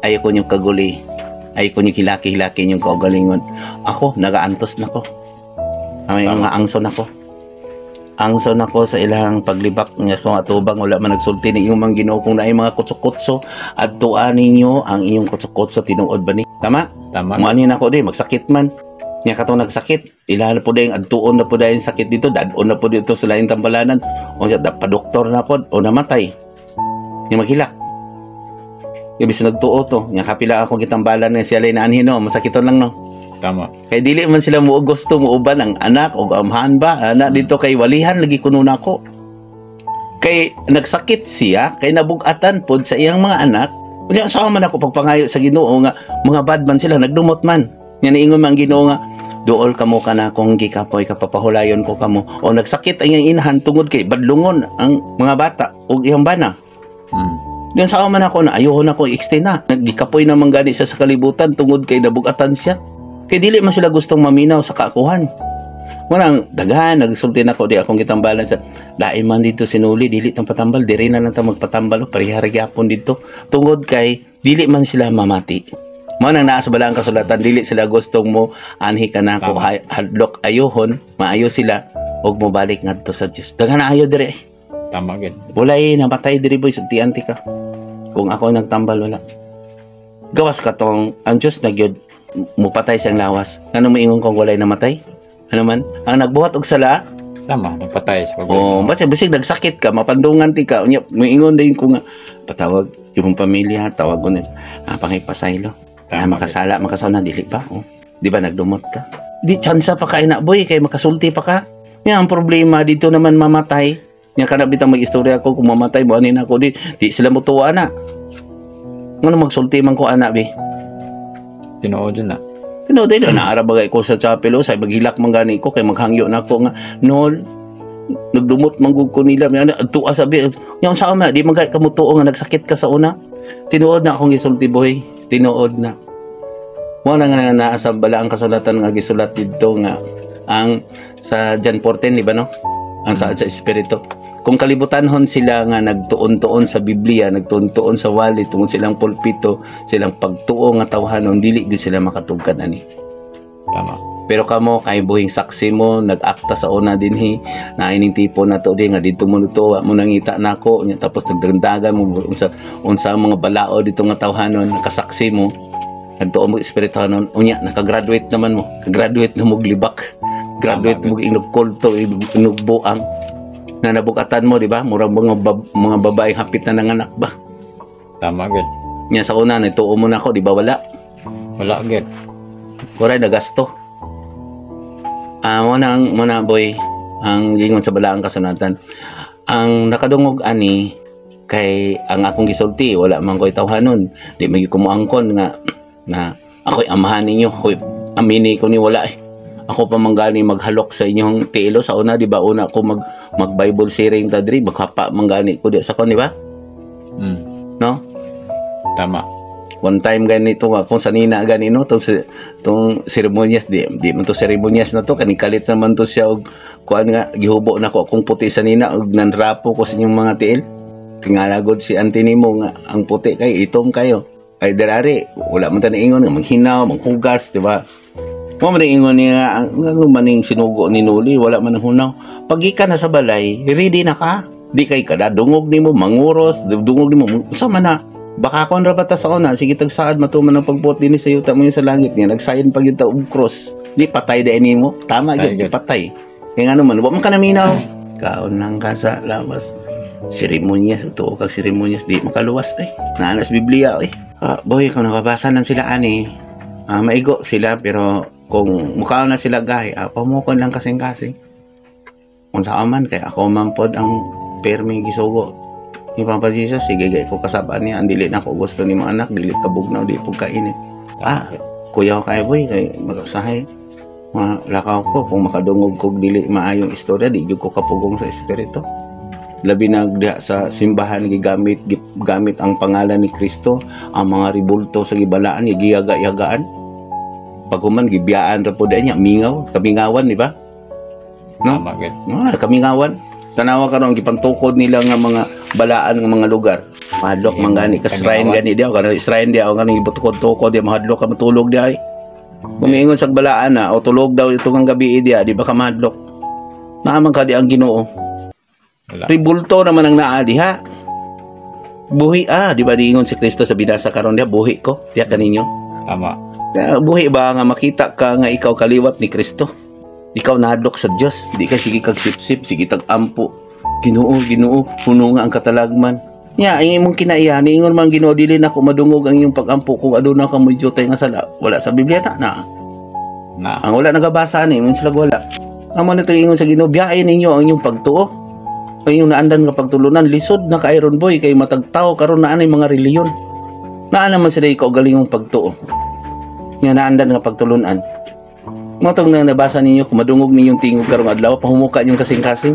ayo ko yung kaguli ayo ko yung hilaki-hilaki yung kaugalingon ako nagaantos nako ay nga angson nako angson ako sa ilang paglibak nga kung atubang wala man nagsulti ni iyong mga Ginoo kung naay mga kutsukutso at tuan ninyo ang iyong kutsukutso tinuod ba ni tama Tama. Mo ani nako di magsakit man nya katong nagsakit ilala po dayong adtuon na po dayong sakit dito dadon na po dito sa lain tambalanan o sa pa-doktor na po o namatay nya maghilak ibis nagtuo to nya kapila akong gitambalan nga siya lay naanhin no masakiton lang no. Tama. Kay dili man sila mo gusto mo uban ang anak o amhan ba anak dito kay walihan lagi kuno nako. Kay nagsakit siya kay nabugatan pod sa iyang mga anak. Unya sa man ako pagpangayo sa Ginoo nga mga bad man sila nagdumot man. Nya niingon man Ginoo nga duol kamo kana kung gikapoy kapapahulayon ko kamo o nagsakit ang iyang inahan tungod kay badlungon ang mga bata ug iyang bana. Diyan sa man ako na ayoko na ko extend na. Nagikapoy na man gani sa kalibutan tungod kay nabugatan siya. Kaya dili man sila gustong maminaw sa kaakuhan. Munang daghan nagsulti nako di akong gitambalan sa lain man dito sinuli dili tang patambal diri na lang ta magpatambal parihari gyapon dito tungod kay dili man sila mamati. Mao nang naa sa balaang kasulatan dili sila gustong mo anhi kanako hadlok ayohon maayo sila og mobalik ngadto sa Dios. Daghan na ayo diri. Tama gid. Walay namatay diri boy sultian ti ka. Kung ako nagtambal, wala. Gawas ka tong, ang Diyos nagyod, mupatay siyang lawas. Ano maingon kung walay namatay? Ano man? Ang nagbuhat og sala, Sama, napatay sa ba't siya, bisig nagsakit ka, mapandungan ti ka, unya, maingon din ko nga, patawag, yung pamilya, tawag ko na, pangipasaylo. Makasala, makasawna, dili ba? Oh. Di ba nagdumot ka? Di, tsansa pa ka, boy, kay makasulti pa ka. Nga, ang problema, dito naman mamatay. Nga ka na bitang mag-istorya ko, kung mamatay, buhanin ako, di sila mo tuwa na. Ano magsulti man ko, anak, be? Tinuod yun na. Tinuod yun, naarabagay ko sa chapel, o, say, maghilak man gani ko, kay maghangyo na ako nga, nol, nagdumot manggug ko nila, may tuwa sabi, yung sa uma, di magay kamutuo nga, nagsakit ka sa una. Tinuod na akong gisulti, boy. Tinuod na. Wala nga naasa bala ang kasulatan nga gisulat dito nga, ang sa John 14, di ba no? Ang sa Espiritu. Kung kalibutanhon sila nga nagtuon-tuon sa Biblia, nagtuon-tuon sa wali, tungod silang pulpito, silang pagtuo nga tawhanon, dili di sila makatugkan ani. Tama. Pero kamo kay buhing saksi mo, nag-akta sa una dinhi, na ining tipo na to di nga dito mo luto, mo nangita nako, nya tapos nagdagdagan mo unsa mga balao dito nga tawhanon, nakasaksi mo, nagtuon mo espiritu nun, unya nakagraduate naman mo, graduate na mo libak, graduate mo inog kulto, inog buang. Na nabukatan mo, di ba? Murang mga babae hapit na nanganak ba? Tama, good. Nya sa una, nagtuo mo na ako, di ba wala? Wala, good. Kuray, nagasto. Muna boy, ang gingon sa balaang kasunatan. Ang nakadungog ani, kay ang akong gisulti, wala man ko'y tawhanon. Di may kumuangkon nga, na ako'y amahan ninyo, ako'y amini ko ni wala eh. Ako pa manggani maghalok sa inyong tilo sa una, di ba? Una ako mag Bible sharing ta diri, maghapa manggani ko di sa kon, di ba? No? Tama. One time ganito nga kung sanina ganino tong seremonyas di man to seremonyas na to kanikalit naman to siya og kuan nga gihubo na ko akong puti sanina og nanrapo ko sa inyong mga tiil. Tingalagod si auntie nimo nga ang puti kay itom kayo. Ay derari wala man ta niingon nga manghinaw, manghugas, di ba? Mo man ingon niya ang maning sinugo ni Nuli, wala man ang hunaw. Pagika na sa balay, ready na ka. Di kay kada dungog nimo manguros, dungog nimo unsa man na. Baka kon ra bata sa una, sige tagsaad matuman ang pagbuot dinhi sa yuta mo sa langit niya, nagsayon pag yuta og cross. Di patay da nimo. Tama gyud patay. Kaya nga naman, wa man ka naminaw. Kaon lang ka sa lawas. Seremonyas, tuo kag seremonyas di makaluwas ay. Naanas Biblia ay. Boy, kung nakabasa nan sila ani, maigo sila pero kung mukha na sila gahi, pamukon lang kasing-kasing. Kung saan man, kaya ako man pod ang permi gisugo. Ni Papa Jesus, sige gay ko kasabaan niya, ang dili na ko gusto ni mga anak, dili kabugnaw, di po kainit. Kuya ko kay boy, kay magsahay. Lakaw ko, kung makadungog ko dili maayong istorya, di ko kapugong sa espiritu. Labi na sa simbahan, gamit ang pangalan ni Kristo, ang mga ribulto sa gibalaan, giyaga-yagaan. Pag human gibiyaan ra po niya mingaw, kamingawan, di ba? No? Tama, good. Kamingawan. Tanawa karon gipantukod nila nga mga balaan nga mga lugar. Mahadlok mangani ka shrine gani diaw kana shrine diaw ngani gibutukod-tukod diaw mahadlok ka matulog diay. Kumingon sa balaan na o tulog daw ito ng gabi diya, di ba ka mahadlok? Naaman ka di ang Ginoo. Ribulto naman ang naa diha. Buhi di ba diingon si Kristo sa binasa karon diha buhi ko diya kaninyo. Tama. Buhi ba nga makita ka nga ikaw kaliwat ni Kristo? Ikaw nahadlok sa Dios, di ka sige kag sip-sip, sige tag ampo. Ginoo, puno nga ang katalagman. Nya, ang imong kinaiya, niingon man Ginoo dili na ko madungog ang iyong pagampo kung aduna ka mo jutay nga sala. Wala sa Biblia na. Ang wala nagabasa ni, sila wala. Amo na ingon sa Ginoo, biyain ninyo ang inyong pagtuo. Ang inyong naandan nga pagtulunan, lisod na ka Iron Boy kay matagtaw karon na anay mga reliyon. Naa naman sila ikaw galingong pagtuo. Nga naandan nga pagtulunan. Matong na nabasa ninyo, kung madungog ninyong tingog karong adlaw, pahumuka niyong kasing-kasing.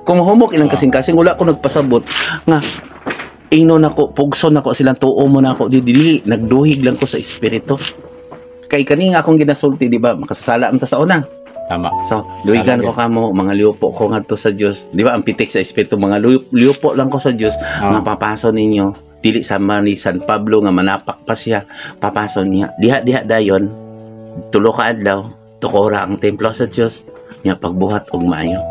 Kung mahumok ilang kasing-kasing, wala ko nagpasabot nga ino nako, pugson nako silang tuo mo nako, dili nagduhig lang ko sa espiritu. Kay kani nga akong ginasulti, di ba? Makasasala man ta sa una. Tama. So, duigan ko kamo, mga liupo ko ngadto sa Dios. Di ba? Ang pitik sa espiritu, mga liupo lang ko sa Dios, nga papaso ninyo. Dili sama ni San Pablo nga manapak pa siya, papaso niya. Diha dayon, tulo ka adlaw, tukora ang templo sa Diyos, niya pagbuhat og maayo.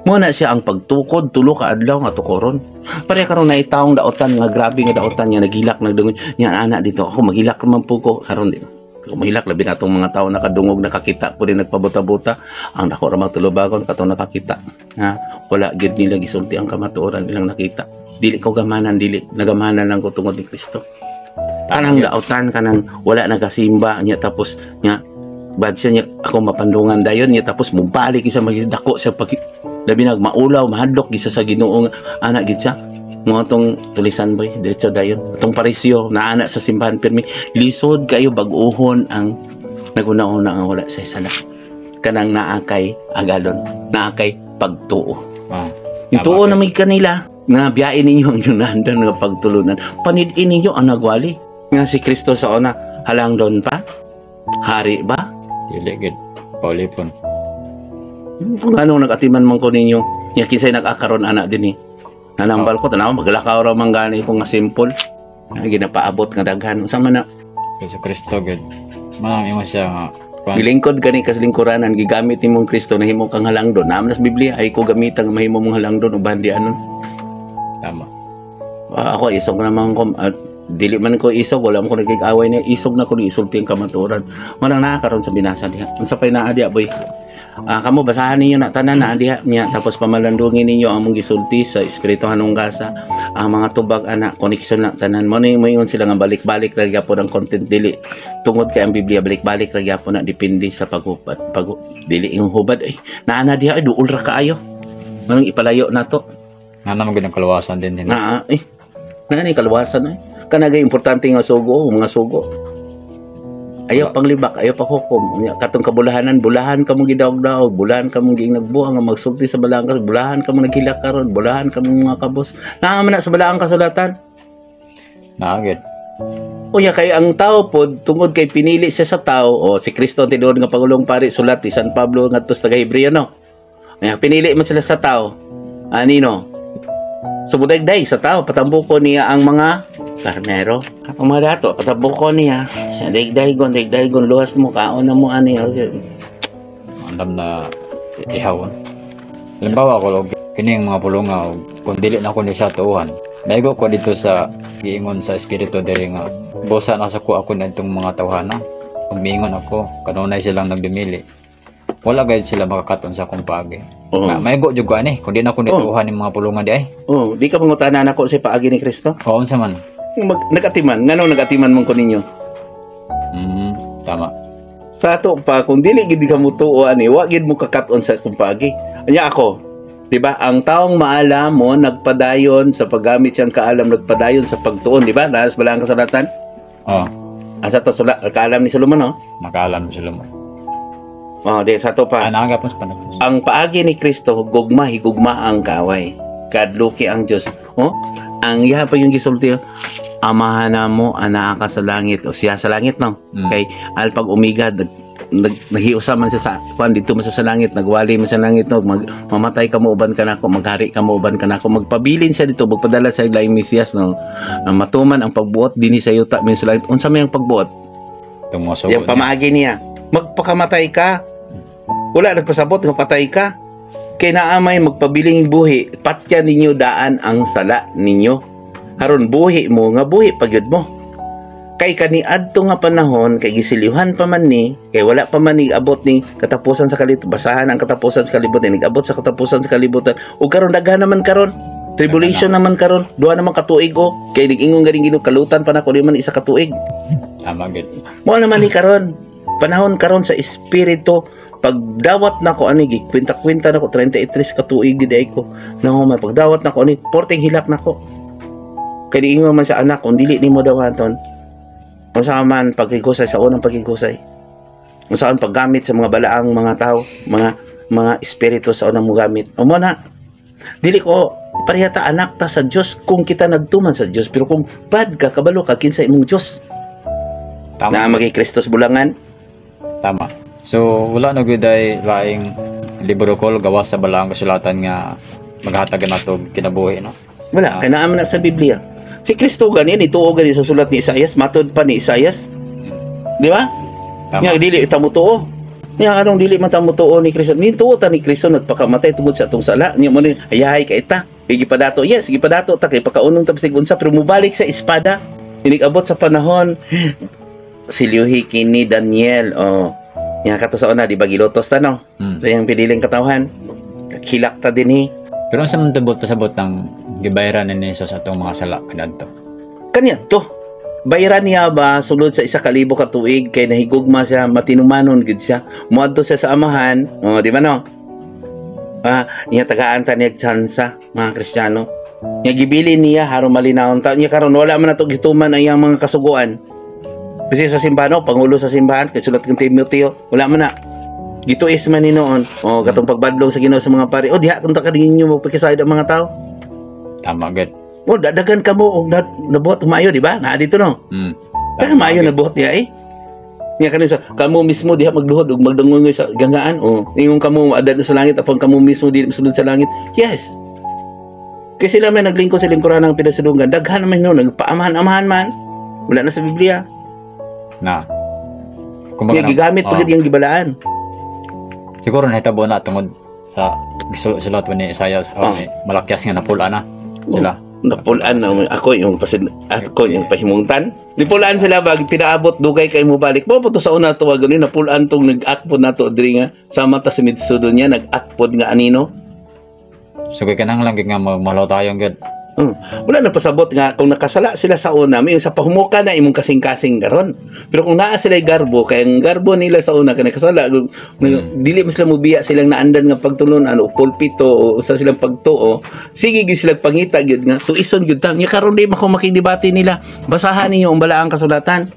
Mo na siya ang pagtukod tulo ka adlaw nga tukoron. Pare karon na itaong daotan nga grabe nga daotan niya nagilak nagdungog nya ana dito ako magilak man po ko karon di. Ako mahilak labi natong mga tao nakadungog nakakita ko din nagpabuta-buta ang dako ra magtulubagon kato nakakita. Ha, wala gid nila gisulti ang kamatuoran ilang nakita. Dili ko gamanan dili nagamanan lang ko tungod ni Kristo. Kanang daotan kanang wala nagasimba niya tapos nya bad siya niya ako mapandungan dayon niya tapos mubalik isa magdako sa pag labi nag maulaw mahadlok gisa sa Ginoo anak gid siya mo tong tulisan boy diretso dayon tong parisyo na anak sa simbahan pirmi lisod kayo bag-uhon ang naguna-una ang wala sa sala kanang naakay agalon naakay pagtuo yung tuo na may kanila nga biyain ninyo ang yunandan nga pagtulunan panid-in ninyo ang nagwali nga si Kristo sa una halang doon pa hari ba dili gid paulipon. Kung anong nag-atiman man ko ninyo, niya kisay nag-akaron anak din eh. Nanambal ko, tanaw, maglakaw raw man gani ko nga simple. Ginapaabot nga daghan. Sama na. Sa Kristo gid. Manang imo siya nga Gilingkod gani kas lingkuranan, gigamit nimong Kristo na himo kang halangdon. Naam nas Biblia, ay ko gamitan nga mahimo mong halangdon uban di anon. Tama. Ako isog naman ko, dili man ko isog, wala mo ko nagkig-away niya, isog na ko ni isulti ang kamatuoran. Manang nakakaroon sa binasa diha. Unsa pay naa diha boy? Kamo basahan ninyo na tanan na diha niya tapos pamalandungin ninyo ang mong gisulti sa espirituhan ng gasa ang mga tubag anak koneksyon na tanan mo ni moingon sila nga balik-balik ra gyapon ang content dili tungod kay ang Biblia balik-balik ra gyapon na depende sa pagupad dili yung hubad ay naana diha ay duol ra kaayo manang ipalayo nato Nga naman ganang kalawasan din na ni kaluwasan ay kanagay importante nga sugo mga sugo. Ayaw panglibak, ayaw paghukom. Katong kabulahanan, bulahan ka mong gidawag-dawag, bulahan ka mong giing nagbuang, nga magsulti sa balangkas, bulahan ka mong naghilak karon, bulahan ka mong mga kabos. Naaman na sa balaang kasulatan. Naagid. Unya kay ang tao pod tungod kay pinili siya sa tao, o si Kristo tinuod nga pangulong pari sulat ni San Pablo ngadto sa taga-Hebreo no. Nya pinili man sila sa tao. Anino? Sumudagday sa tao patambuko niya ang mga karnero. Kapag mga dato, patabuko niya. Daig-daigon, luwas mo, kaon na mo, ani. Andam na ihawon. Halimbawa ko, kining mga pulunga, kung dili na ko ni siya tuuhan, naigo ko dito sa giingon sa espiritu diri nga, bosa na sa ko ako na itong mga tawhana. Kung miingon ako, kanunay silang nagdumili. Wala gayud sila makakaton sa akong paagi. Maigo jud ko ani, kung di na ko nituuhan ng mga pulunga di ay. Di ka mangutanan ako sa paagi ni Kristo? Oo, unsa man. Nagatiman, ngano nagatiman man ko ninyo? Tama. Sa ato pa, kung dili gid ka mo tuo ani, wa gid mo kakaton sa kumpagi. Anya ako, 'di ba? Ang taong maalam mo nagpadayon sa paggamit siyang kaalam nagpadayon sa pagtuon, 'di ba? Nas balang kasulatan? Oo. Asa to sulat kaalam ni Solomon, no? Nakaalam sila mo. Di sa ato pa. Naagap mas panapos. Ang paagi ni Kristo higugma ang kaway. Kadluki ang Dios. Ang iya pa yung gisulti, amahan na mo ana ka sa langit o siya sa langit no. Kay alpag umiga naghiusa man siya sa kwan dito man sa langit, nagwali man sa langit no, mamatay ka mo uban ka nako, maghari ka mo uban ka nako, magpabilin siya dito, magpadala sa laing Mesiyas no. Matuman ang pagbuot dinhi sa yuta min sa langit. Unsa may ang pagbuot? Tumuso. Yung pamaagi niya, magpakamatay ka. Wala nagpasabot nga patay ka. Kay naamay magpabiling buhi, patya ninyo daan ang sala ninyo. Haron buhi mo nga buhi pagyud mo. Kay kaniadto nga panahon kay gisilihan pa man ni, kay wala pa man ni abot ni katapusan sa kalibutan, basahan ang katapusan sa kalibutan, nigabot sa katapusan sa kalibutan. Ug karon daghan naman karon. Tribulation naman karon, duha naman katuig o. Kay ning-ingon garing Ginoo kalutan pa nako di man isa katuig. Tama gid. Mo naman ni karon. Panahon karon sa espiritu pagdawat nako ani gikwenta-kwenta nako 33 ka tuig gid ay ko nang may pagdawat nako ani 40 hilak nako kay diingon man sa anak kung dili nimo dawaton unsa man pagigusay sa unang pagigusay unsa man paggamit sa mga balaang mga tao mga espiritu sa unang mo gamit umo na dili ko parehata anak ta sa Dios kung kita nagtuman sa Dios pero kung bad ka kabalo ka kinsa imong Dios na magi Kristos bulangan. Tama. So wala na gud ay laing libro kol gawas sa balaang kasulatan nga maghatag nato kinabuhi no. Wala kay naa man na sa Biblia. Si Kristo gani nituo gani sa sulat ni Isaias, matud pa ni Isaias. Di ba? Nga dili ta mo tuo. Nya anong dili man ta mo tuo ni Kristo. Ni tuo ta ni Kristo nagpakamatay tungod sa atong sala. Nya mo ni ayahay ka ita. Sige padato. Yes, sige padato ta kay pakaunong ta bisig unsa pero mubalik sa espada. Inig-abot sa panahon silyuhi kini Daniel. Oh. Nya kato sa una di ba gilotos ta no? Sa iyang piniling katawhan. Kilak ta dinhi. Pero sa man tubot pasabot ang gibayaran ni Jesus sa atong mga sala kadto. Kanya to. Bayaran niya ba sulod sa 1,000 ka tuig kay nahigugma siya matinumanon gid siya. Moadto siya sa amahan. Oh, di ba no? Niya tagaan ta niya tsansa mga Kristiyano. Niya gibili niya haron malinawon ta niya karon wala man nato gituman ang iyang mga kasuguan. Kasi sa simbahan, pangulo sa simbahan, kay sulat kang Timoteo, wala man na. Gito is man ni noon. O katong pagbadlong sa Ginoo sa mga pari. O diha kung takadingin niyo mo pagkasayad ang mga tao. Tama gid. O dadagan ka mo og nabuhat maayo, di ba? Naa dito no. Kaya maayo nabuhat niya eh. Niya kanina sa kamo mismo diha magluhod ug magdangon sa gangaan. O ingon kamo adad sa langit apang kamo mismo di sulod sa langit. Yes. Kasi sila may naglingkod sa lingkuran ng pinasulungan. Daghan man no nagpaamahan-amahan man. Wala na sa Biblia. Na. Kumbaga gigamit pagid yung gibalaan. Siguro nahitabo na tungod sa sulat ni Isaiah malakyas nga napula na sila. Napulaan na ako yung pahimungtan. Nipulaan sila bag pinaabot dugay kay mo balik. Mo to sa una tuwag ni napulaan tong nag-akpod nato diri nga sama ta sa midsudon niya nag-akpod nga anino. So kay kanang lang nga malaw tayo gid. Wala na pasabot nga kung nakasala sila sa una may sa pahumuka na imong kasing-kasing garon. Pero kung naa sila garbo kay ang garbo nila sa una kay nakasala dili mas sila mobiya silang naandan nga pagtulon pulpito o usa silang pagtuo sige gid sila pangita gid nga tuison gid ta nya karon di mako makidebate nila basahan ninyo ang balaang kasulatan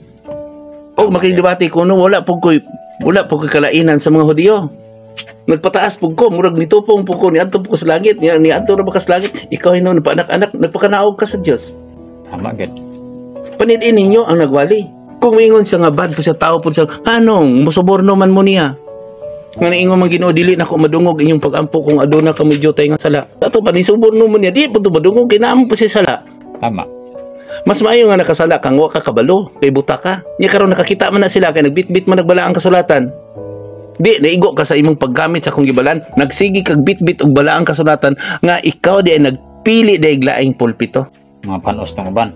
o makidebate kuno wala pug koy kalainan sa mga Hudiyo. Nagpataas pug ko murag nitupong pug ko niadto pug ko sa langit ni adto ra ba ka sa langit ikaw hinon paanak-anak nagpakanaog ka sa Dios. Tama gid. Panidin ninyo ang nagwali. Kung mingon siya nga bad pa sa tao po siya anong musuborno man mo niya. Nga naingon man Ginoo dili na ko madungog inyong pagampo kung aduna ka medyo tay nga sala. Ato pa ni suborno mo niya di pud madungog kay naamo pa siya sala. Tama. Mas maayo nga nakasala kang wa ka kabalo kay buta ka. Nya karon nakakita man na sila kay nagbitbit man nagbala ang kasulatan. Di naigo ka sa imong paggamit sa kong gibalan nagsigi kag bitbit og balaang kasulatan nga ikaw di ay nagpili daig laing pulpito Mga panos ng uban,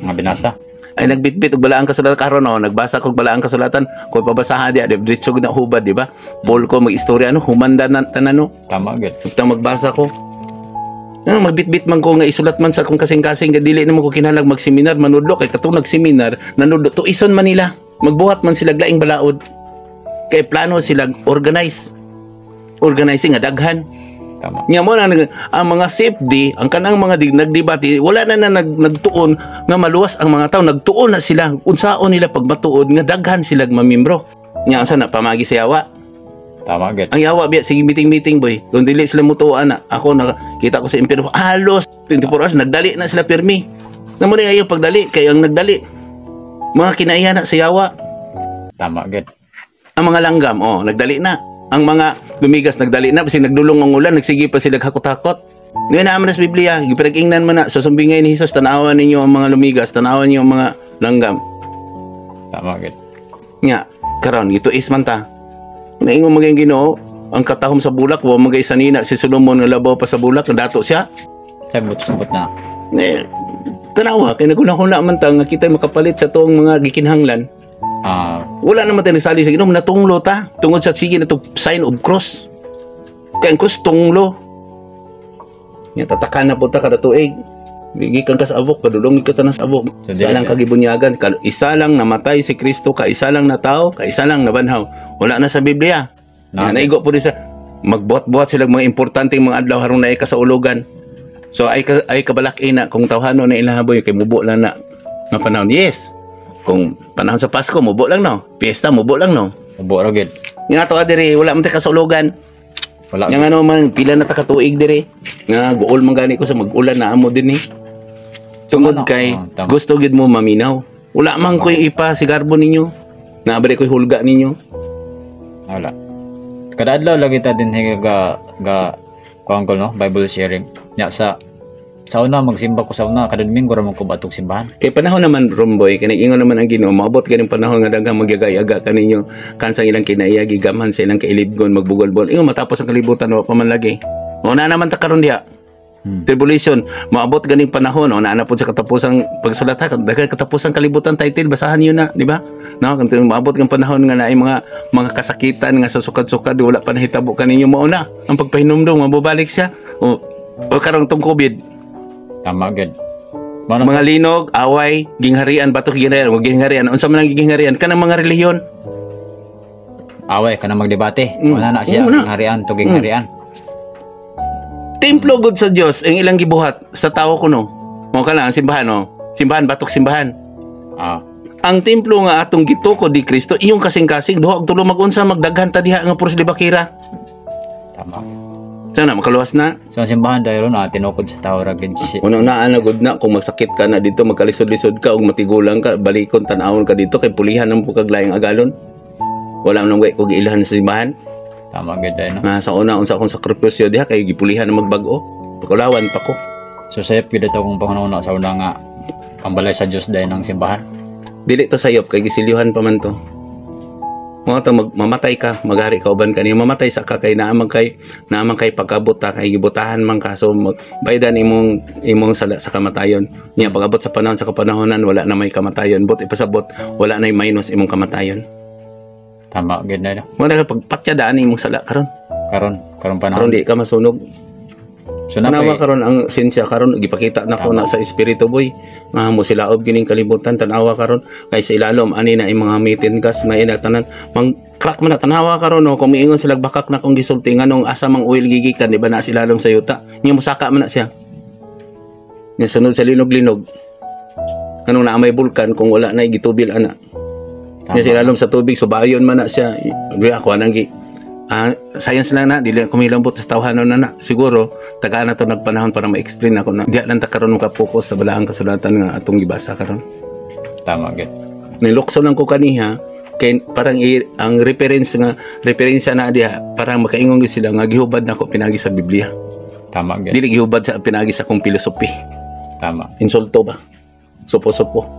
mga binasa. ay nagbitbit og balaang kasulatan karon nagbasa kog balaang kasulatan kung pabasahan di diretso gid na hubad di ba Paul ko mag-istorya humanda na tanan Tama gid. utang magbasa ko magbitbit man ko nga isulat man sa akong kasing-kasing nga dili naman ko kinahanglan magseminar manudlo kay katong nagseminar nanudlo tuison man nila magbuhat man sila laing balaod kay plano sila organizing nga daghan. Tama. Nya mo na ang mga CFD ang kanang mga nagdebate wala na nagtuon nga maluwas ang mga tao nagtuon na sila unsaon nila pagmatuod nga daghan sila mamembro. Nya asa na pamagi sa yawa. Tama gid. Ang yawa biya sige meeting boy kung dili sila mutuan na ako nakita ko sa impero halos 24 hours nagdali na sila pirmi. Namo ni ayo pagdali kay ang nagdali mga kinaiya na sa yawa. Tama gid. Ang mga langgam, nagdali na. Ang mga lumigas, nagdali na. Kasi nagdulong ang ulan, nagsige pa sila hakot-hakot. Ngayon naman sa Biblia, ipinag-ingnan mo na, sa sumbingay ni Jesus, tanawan ninyo ang mga lumigas, tanawan ninyo ang mga langgam. Tama gid. Nga, karon ito is man ta. Naingon maging Ginoo, ang katahom sa bulak, wa magay sanina si Solomon nga labaw pa sa bulak, dato siya. Sabot na. Tanawa, kay naguna-huna man ta, nga kita makapalit sa tuong mga gikinhanglan. Wala naman tayo nagsali sa Ginoo natunglo ta tungod sa sige na to sign of cross kaya ang cross tunglo nga tatakan na po ta kada tuig gikan ka sa abok padulong ka ta sa abok isa lang kagibunyagan isa lang namatay si Kristo isa lang na tao isa lang nabanhaw wala na sa Biblia naigo po rin sa magbuhat-buhat sila mga importanteng mga adlaw harong naay ka sa ulugan so ay kabalak ina kung tawhano na ilahaboy kay mubo lang na nga panahon yes. Kung panahon sa Pasko, mubo lang no. Fiesta, mubo lang no. Mubo ra gid. Nga to diri, wala man ta kasulugan. Wala. Yang ano man pila na ta ka tuig diri. Nga gool man gani ko sa mag-ulan na amo din ni. Tungod kay gusto gid mo maminaw. Wala man koy ipa sigarbo ninyo. Nabali koy hulga ninyo. Wala. Kada adlaw lagi ta din ga kuan ko no, Bible sharing. Nya sa sa una magsimba ko sa una kada Domingo ra man ko batok simbahan. Kay panahon naman Romboy, kay ingon naman ang Ginoo, maabot ganing panahon nga daghang magyagay-aga kaninyo kansang ilang kinaiya gigamhan sa ilang kailibgon magbugol-bol. Ingon matapos ang kalibutan wa pa man lagi. O na naman ta karon diha. Tribulation, maabot ganing panahon o na pud sa katapusang pagsulat ha, daghang katapusang kalibutan title basahan niyo na, di ba? No, kung maabot ng panahon nga naay mga kasakitan nga sa sukad-sukad wala pa nahitabo kaninyo mao na ang pagpahinumdum mababalik siya o karon tong COVID. Tama gid. Mga linog, away, gingharian, batok gingharian, o gingharian, unsa man ang gingharian kanang mga relihiyon. Away kana magdebate. Wala na siya gingharian to gingharian. Templo gud sa Dios ang ilang gibuhat sa tao kuno. Mao kana ang simbahan no. Simbahan batok simbahan. Ang templo nga atong gitukod di Kristo iyong kasing-kasing duha og tulo mag-unsa magdaghan ta diha nga puros di bakira. Tama. Sana makaluwas na. So simbahan dahil ron tinukod sa tao ra gid si. Una-una gud na kung magsakit ka na dito magkalisod-lisod ka og matigulang ka balikon tan-awon ka dito kay pulihan ang pagkaglayang agalon. Wala man way kog ilahan sa simbahan. Tama gid no. Sa una unsa akong sakripisyo diha kay gipulihan na magbag-o. Pagkulawan pa ko. So sayop gid ito kung panghuna sa una nga pambalay sa Dios dahil ng simbahan. Dili to sayop kay gisilyuhan pa man to. Mga to mamatay ka, maghari ka uban kaniya mamatay sa ka kay naamang kay pagkabot ta kay gibutahan man ka so baydan imong sala sa kamatayon. Nya pagabot sa panahon sa kapanahonan wala na may kamatayon, but ipasabot wala na minus imong kamatayon. Tama gid na. Wala ka pagpatyadaan imong sala karon. Karon panahon. Karon di ka masunog. So nawa karon ang sinsya karon gipakita na ko na sa espiritu boy. Nga mo sila og gining kalibutan tanawa karon kay sa ilalom ani na imong mitin gas may inatanan mang crack man na tanawa karon no kung miingon sila bakak na kung gisulti nganong asa mang oil gigikan di ba na sa ilalom sa yuta. Nya mosaka man na siya. Nya sunod sa linog-linog. Kanong naa may bulkan kung wala na gitubil ana. Nya sa ilalom sa tubig subayon man na siya. Di ako nang science lang na, dili ko milambot sa tawhanon na siguro taga na to nagpanahon para ma-explain ako na diya lang ta karon maka-focus sa balaang kasulatan nga atong gibasa karon. Tama gid. Nilukso lang ko kaniha kay parang ang referensya na diha parang makaingon gid sila nga gihubad nako pinagi sa Biblia. Tama gid. Dili gihubad sa pinagi sa kong filosofi. Tama. Insulto ba? Supo-supo.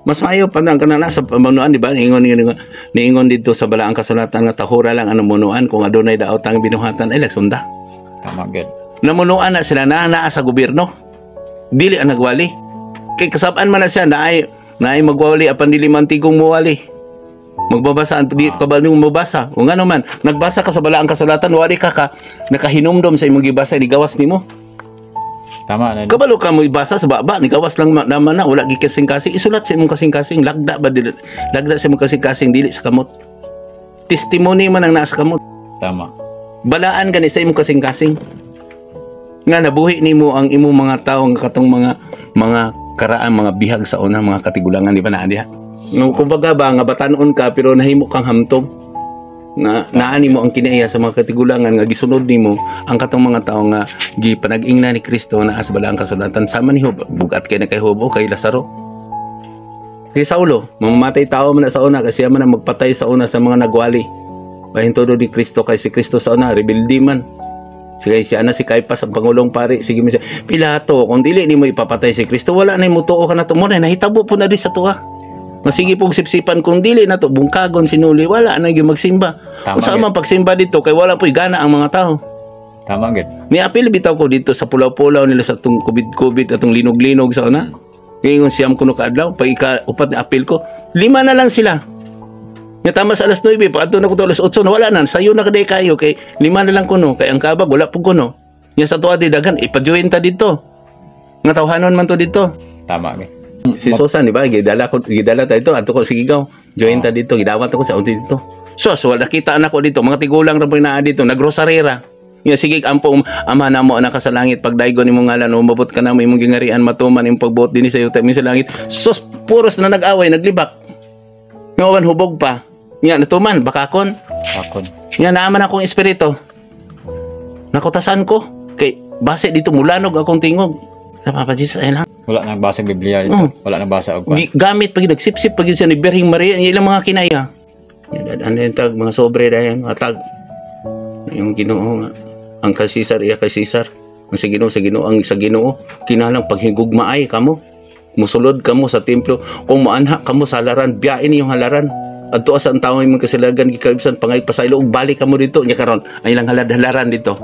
Mas maayo pa nang kanana sa pamanuan di ba niingon dito sa balaang kasulatan nga tahura lang ang munuan kung adunay daot ang binuhatan ay lagsunda. Tama gid. Namunuan na sila naa sa gobyerno. Dili ang nagwali. Kay kasab-an man na siya naay magwali apan dili man tigong muwali. Magbabasa di ka ba nung mabasa? O ngano man nagbasa ka sa balaang kasulatan wali ka nakahinumdom sa imong gibasa ni gawas nimo. Tama na. Kabalo ka mo ibasa sa baba, ni gawas lang naman na wala gikasing-kasing isulat sa imong kasing-kasing lagda ba dili lagda sa imong kasing-kasing dili sa kamot. Testimony man ang naa sa kamot. Tama. Balaan gani sa imong kasing-kasing. Nga nabuhi nimo ang imong mga tawo nga katong mga karaan mga bihag sa una mga katigulangan di ba naa diha. No kumbaga ba nga batanon ka pero nahimo kang hamtong. Naani mo ang kinaiya sa mga katigulangan nga gisunod nimo ang katong mga tawo nga gipanag-ingna ni Kristo naa sa balaang kasulatan sama ni Job bugat kay na kay Job o kay Lazaro. Si Saulo mamamatay tao man na sa una kasi man ang magpatay sa una sa mga nagwali. Bahin todo ni Kristo kay si Kristo sa una rebelde man. Sige siya na si Caiphas ang pangulong pari sige mo siya Pilato kung dili nimo ipapatay si Kristo wala na mo tuo ka na to mo na nahitabo po na di sa tuwa. Masige pong sipsipan kung dili na to bungkagon sinuli wala na gyud magsimba. Kung saan man pagsimba dito kay wala po'y gana ang mga tao. Tama gid. Ni apil bitaw ko dito sa pulaw-pulaw nila sa atong COVID atong linog-linog sa una. Ngayon siyam kuno kaadlaw pag upat na apil ko 5 na lang sila. Nga tama sa alas 9 pag adto na ko to alas 8 na wala na sayo na kaday kayo kay 5 na lang kuno kay ang kabag wala pug kuno. Nya sa tuwa di daghan ipa-join ta dito. Nga tawhanon man to dito. Tama gid. Si Susan, di ba? Gidala ta dito. Ato ko, sige gaw. Join ta dito. Gidawat ako sa unti dito. Sus, wala kita anak ko dito. Mga tigulang na po na dito. Nagrosarera. Nga, sige, ampo, ama na mo, anak ka sa langit. Pag daigo ni mong ngalan, umabot ka na mo, imong gingarian, matuman, imong pagbuot din sa iyo, tayo sa langit. Sus, puros na nag-away, naglibak. Nga, uwan, hubog pa. Nga, natuman, bakakon. Bakon. Nga, naaman akong espiritu. Nakutasan ko. Kay, base dito, mulanog akong tingog. Sa Papa Jesus, ay lang. Wala nang basa Biblia dito. Wala nang basa og gamit pag nagsipsip pag siya ni Birhing Maria ang ilang mga kinaya. Ano yung tag mga sobre dayon mga tag. Yung Ginoo nga ang kay Cesar iya kay Cesar. Ang sa Ginoo kinahanglan paghigugma ay kamo. Musulod kamo sa templo, kung maanha kamo sa halaran, biyain niyong halaran. Adto sa ang tawo imong kasilagan gikalibsan pangay pasaylo ug balik kamo dito nya karon ang ilang halaran dito.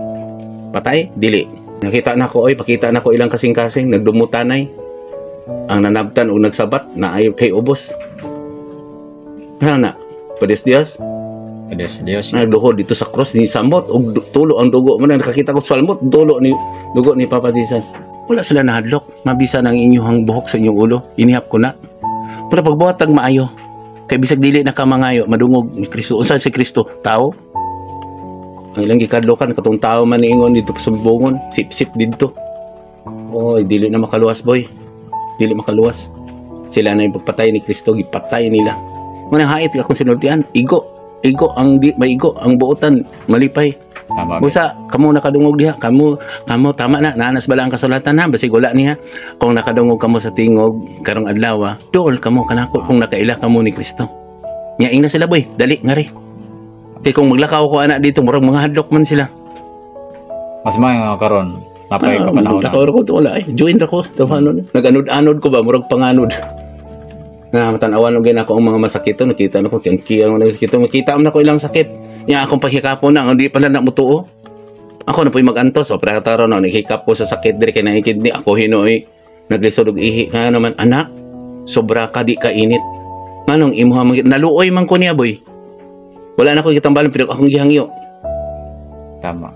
Patay dili. Nakita na ko pakita na ko ilang kasing-kasing nagdumutanay. Ang nanabtan ug nagsabat na ayo kay ubos. Hana, Dios. Dios. Nagduhod dito sa cross ni samot ug tulo ang dugo man nakakita ko salmot tulo ni dugo ni Papa Jesus. Wala sila nahadlok, mabisa ng inyong buhok sa inyong ulo, inihap ko na. Pero pagbuhatag maayo, kay bisag dili na ka mangayo, madungog ni Kristo. Unsa si Kristo? Tao? Ang ilang gikadlokan, katong tao man niingon dito sa bungon, sip-sip dito. Oy, dili na makaluwas boy. Dili makaluwas. Sila na yung pagpatay ni Kristo, gipatay nila. Manang hait akong sinultian, igo ang maigo ang buotan malipay. Tama. Busa kamo nakadungog diha, kamo tama na nanas bala ang kasulatan na basig wala niya. Kung nakadungog kamo sa tingog karong adlaw, duol kamo kanako kung nakaila kamo ni Kristo. Nya ing na sila boy, dali ngari. Kay kung maglakaw ko ana dito murag mga hadlok man sila. Mas mga karon napay ka panahon. Maglakaw ko to wala join ra ko tawhanon. Nag-anod ko ba murag panganod. Na matanawan og ako ang mga masakit nakita na ko kiyang masakit makita man ako ilang sakit. Nya akong paghikapon na hindi pala na mutuo. Ako na po'y magantos o prakataro na naghikap ko sa sakit diri kay naikid ni ako hinoy naglisod og ihi nga naman anak sobra ka di ka init. Manong imuha naluoy man ko niya boy. Wala na ko gitambalan pero akong gihangyo. Tama.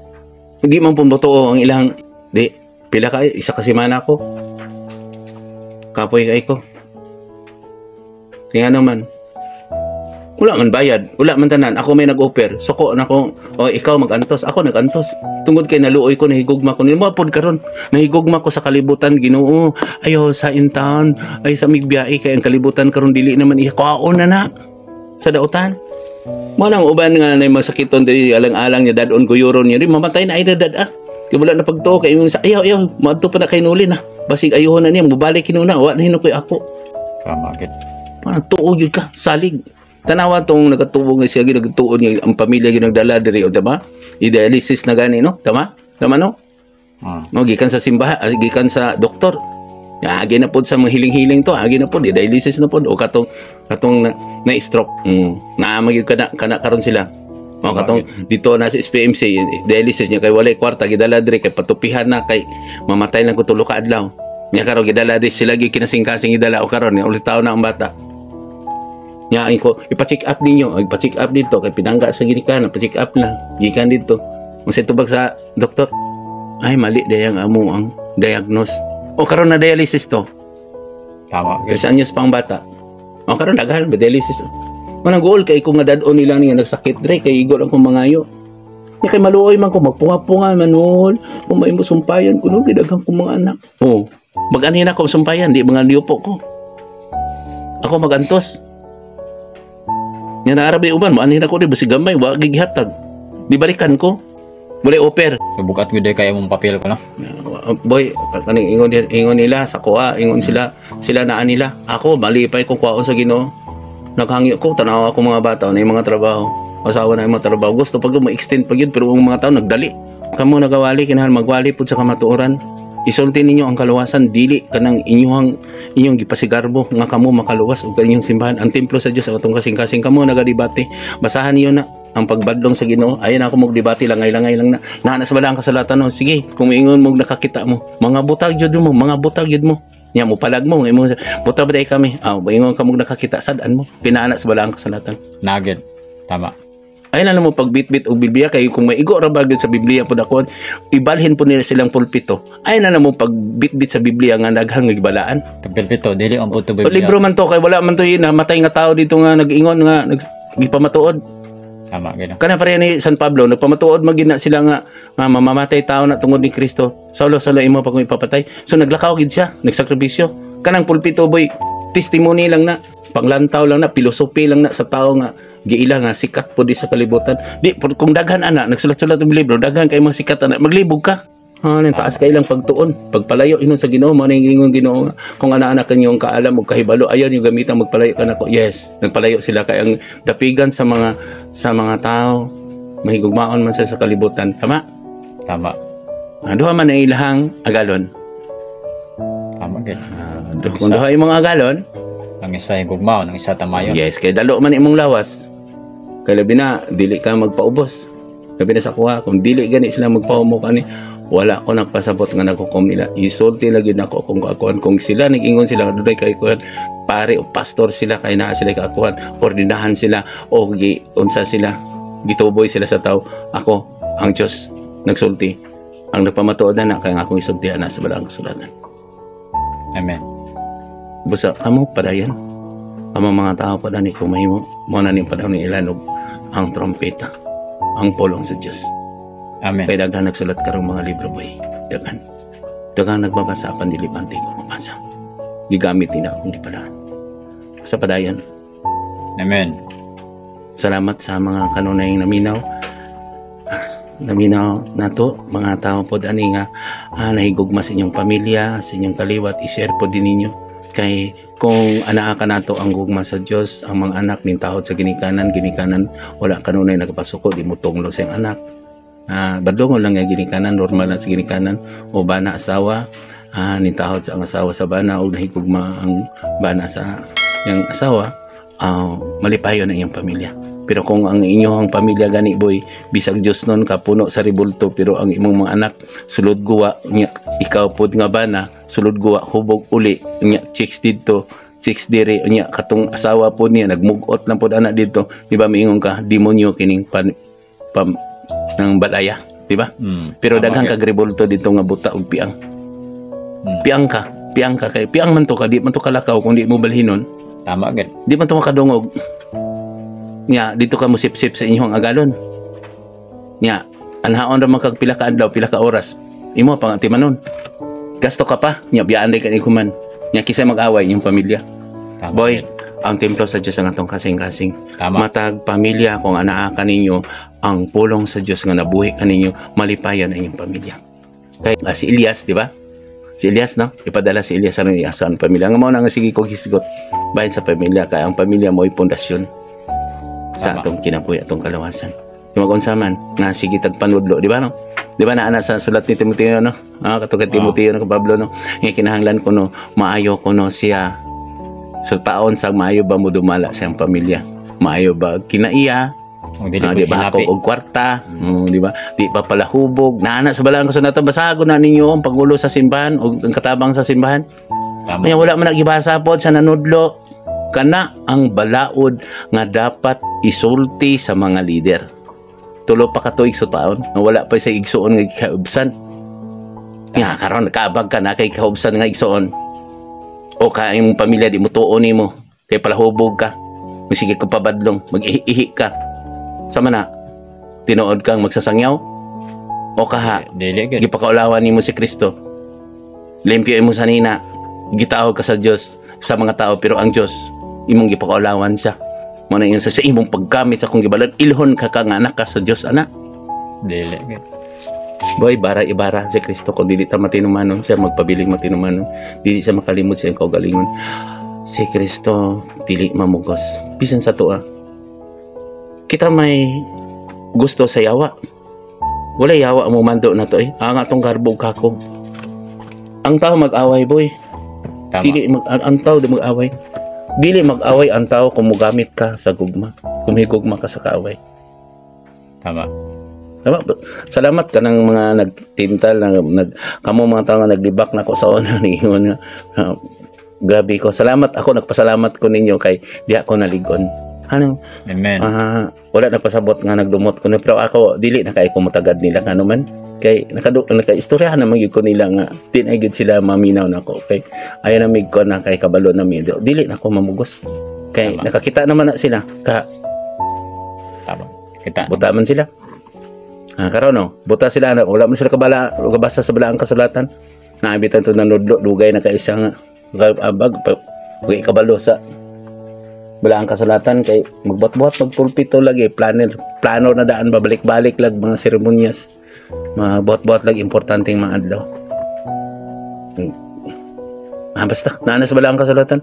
Hindi man pumbutuo ang ilang di pila ka isa ka semana ko. Kapoy kay ko. Kaya naman wala man bayad, wala man tanan. Ako may nag-offer. Suko na ko, ikaw mag-antos. Ako nag-antos. Tungod kay naluoy ko, nahigugma ko. Nimo pod karon, nahigugma ko sa kalibutan, Ginoo. Ayo sa intown, ay sa migbiyahe kay ang kalibutan karon dili naman ikaon na sa dautan. Mo nang uban nga na masakiton dili alang-alang niya dadon guyuron niya. Di mamatay na ay dad. Kay wala na pagtuo kay imong sa ayaw, maadto pa na kay nuli na. Basig ayuhon na niya, mubalik kinuna, wa na hinukoy ako. Tama gid. Parang tuo gyud ka, salig. Tanawa tong nagatubo nga siya ginagtuon niya ang pamilya ginagdala diri o tama dialysis na gani no tama no no gikan sa simbahan gikan sa doktor ya agi na pod sa mga hiling-hiling to agi na pod dialysis na pod o katong na stroke na magyud kana karon sila o katong dito na sa SPMC dialysis niya kay walay kwarta gidala diri kay patupihan na kay mamatay lang ko tulo ka adlaw niya karon gidala diri sila gikinasing-kasing gidala o karon ni ulit taon na ang bata. Nya ko ipa-check up ninyo, ipa-check up dito kay pinangga sa ginikanan, pa-check up lang. Gikan dito. Unsa tubag sa doktor? Ay mali dayang amo ang diagnose. O karon na dialysis to. Tama. Kasi anyos pang bata. O karon daghan ba dialysis. Manang gool kay kung nadad-on nila niya nagsakit dre kay igol akong mangayo. Nya kay maluoy man ko magpunga-punga manol. Kung may musumpayan kuno gidaghang ko mga anak. Oh, mag-anhin ako sumpayan di mga liupo ko. Ako magantos. Nga naarab ni uban, maanhin ako di basi gamay, wa gigihatag. Di balikan ko. Wala offer. Subukat gud kay imong papel ko no. Boy, kaning ingon nila sa kuha, ingon sila naan nila. Ako malipay ko kuwaon sa Ginoo. Naghangyo ko tanaw ako mga bata na mga trabaho. Asawa na yung mga trabaho. Gusto pag ma-extend pag yun pero ang mga tao nagdali. Kamo nagawali kinahal magwali pud sa kamatuoran. Isulti ninyo ang kaluwasan dili kanang inyong gipasigarbo nga kamo makaluwas og inyong simbahan ang templo sa Dios atong kasing-kasing kamo nagadebate basahan niyo na ang pagbadlong sa Ginoo ayon ako mog debate langay-langay lang na sa bala ang kasalatan no sige kung ingon mog nakakita mo mga butag jud mo nya mo palag mo imong buta ba kami ingon ka mog nakakita sadaan mo pinaana sa bala ang kasalatan naged tama. Ay na mo pagbitbit og Biblia kay kung maigo ra bagid sa Biblia pud ako ibalhin po nila silang pulpito. Ay na mo pagbitbit sa Biblia nga daghang gibalaan. Pulpito dili ang puto Biblia. Libro man to kay wala man to namatay nga tao dito nga nag-ingon nga nagpamatuod. Tama gid. Kana pareha ni San Pablo nagpamatuod magina sila nga mamamatay tao na tungod ni Kristo. Saulo imo pa kung ipapatay. So naglakaw gid siya, nagsakripisyo. Kanang pulpito boy testimony lang na, panglantaw lang na, filosofi lang na sa tao nga giila nga sikat po di sa kalibutan. Di kung daghan ana nagsulat-sulat og libro, daghan kay mga sikat ana, maglibog ka. Nang taas kay ilang pagtuon, pagpalayo inon sa Ginoo, mo ning ingon Ginoo kung ana-ana kanyong kaalam ug kahibalo ayon yung gamitan magpalayo kanako. Yes, nagpalayo sila kay ang dapigan sa mga tao mahigugmaon man sa kalibutan. Tama? Tama. Duha man ang ilahang agalon. Tama gid. Kung duha imong agalon, Ang isa higugmaon, ang isa tamayon. yes, kay dalo man imong lawas. Kay labi na dili ka magpaubos. Labi na sa kuha, kung dili gani sila magpaumo kani, wala ko nagpasabot nga naghukom nila. Isulti lagi nako kung kaakuan, kung sila nagingon sila dunay kay kuan pare o pastor sila kay naa sila kaakuan, ordinahan sila o unsa sila, gituboy sila sa tao. Ako ang Dios nagsulti. Ang nagpamatuod na kay akong isultihan na sa balang kasulatan. Amen. Busa kamo padayon. Ang mga tao pa dani kung mahimo mo na ning padahon ni ilanog ang trompeta, ang pulong sa Dios. Amen. Kay daghan nagsulat karong mga libro boy. Daghan. Daghan nagbabasa apan dili bantay ko mabasa. Gigamit nila akong gipadaan. Sa padayon. Amen. Salamat sa mga kanunay naminaw. Naminaw nato mga tao pod ani nga nahigugma sa inyong pamilya, sa inyong kaliwat, i-share po din ninyo. Kay kung anaa ka nato ang gugma sa Dios, ang mga anak ning tahod sa ginikanan wala kanunay nagapasuko di mo tunglo sa iyang anak. Badlongon lang nga ginikanan, normal na sa ginikanan o bana asawa, nitahod sa ang asawa sa bana o nahigugma ang bana sa iyang asawa, malipayon na iyang pamilya. Pero kung ang inyong pamilya gani boy, bisag Dios nun ka puno sa ribulto, pero ang imong mga anak sulod guwa nya, ikaw pod nga bana sulod guwa hubog uli nya, chicks dito chicks diri nya, katong asawa pod niya nagmugot lang pod anak dito, di ba miingon ka demonyo kining ng balaya, di ba? Pero daghang kag ribulto dito nga buta og piang. Piang ka kay piang man to ka, di man to kalakaw kung di mo balhinon. Tama gid. Di man to makadungog. Nya dito ka mo sip-sip sa inyong agalon. Nya anhaon ra man kag pila ka adlaw, pila ka oras. Imo pang timanon. Gasto ka pa, nya biyaan day kani kuman. Nya kisay mag-away inyong pamilya. Tama Boy, gid. ang templo sa Dios ang atong kasing-kasing. Tama. Matag pamilya kung anaa ka ninyo, ang pulong sa Dios nga nabuhi ka ninyo, malipayan ang inyong pamilya. Kay si Elias, di ba? Si Elias, no? Ipadala si Elias sa ang pamilya. Nga mo na nga sige kong hisgot bahin sa pamilya, kaya ang pamilya mo ay pundasyon sa Tama. atong kinabuhi, atong kalawasan. Yung mag-unsaman, nga sige tagpanudlo, di ba, no? Di ba naana sa sulat ni Timoteo, no? Katugad Timoteo, no? Pablo, no? Nga kinahanglan ko, no? Maayo ko, no? Siya sa taon sa maayo ba mo dumala sa iyang pamilya? Maayo ba kinaiya? Ang dili Di ba ako og kwarta? Di ba? Di pa pala hubog. Naana sa balang kasunatan, basagon na ninyo ang pagulo sa simbahan o ang katabang sa simbahan. Tama. Kaya wala man nagibasa po sa nanudlo. Kana ang balaod nga dapat isulti sa mga lider. Tulo pa ka tuig sa taon na wala pa sa igsuon nga kaubsan. Nga karon nakabag ka na kay kaubsan nga igsuon. O ka imong pamilya di mo tuon nimo. Kay pala hubog ka. Sige ka pabadlong, mag-ihi ka. Sama na, tinuod kang magsasangyaw o kaha, Dili gid. gipakaulawan nimo si Kristo. Limpyo mo sa nina, gitawag ka sa Dios sa mga tao, pero ang Dios imong gipakaulawan siya. Mo na sa imong paggamit sa kung gibalan, ilhon ka nga anak ka sa Dios, anak. Dili gid. Boy, bara-ibara si Kristo kung dili ta matinumanon siya, magpabiling matinumanon, dili siya makalimot sa iyang kaugalingon. Si Kristo dili mamugos. Bisan sa tuwa, kita may gusto sa yawa. Wala yawa mo mando na to ang atong garbog kako. Ang tao mag-away boy. Tama. Dili ang tao di mag-away. Dili mag-away ang tao kung mugamit ka sa gugma. Kung higugma ka sa kaaway. Tama. Tama? Salamat ka ng mga nagtintal kamo mga tao nga naglibak na ko sa una ningon nga. Grabe ko. Salamat ako, nagpasalamat ko ninyo kay di ako naligon. Ano? Amen. Wala nagpasabot nga nagdumot ko na, pero ako dili na kay kumutagad nila nga naman kay naka-istoryahan naman gyud ko nila nga di na gyud sila maminaw nako kay ayo na mig ko na kay kabalo na mi dili na ko mamugos kay Tama. nakakita naman na sila ka Tama. Kita. buta man sila karon no buta sila na wala man sila kabasa sa balaang kasulatan naabitan to nanudlo dugay na ka isang abag kabalo sa balaang kasulatan kay magbuhat-buhat magpulpito lagi plano na daan babalik-balik lag mga seremonyas magbuhat-buhat lag importanteng mga adlaw basta naana sa balaang kasulatan.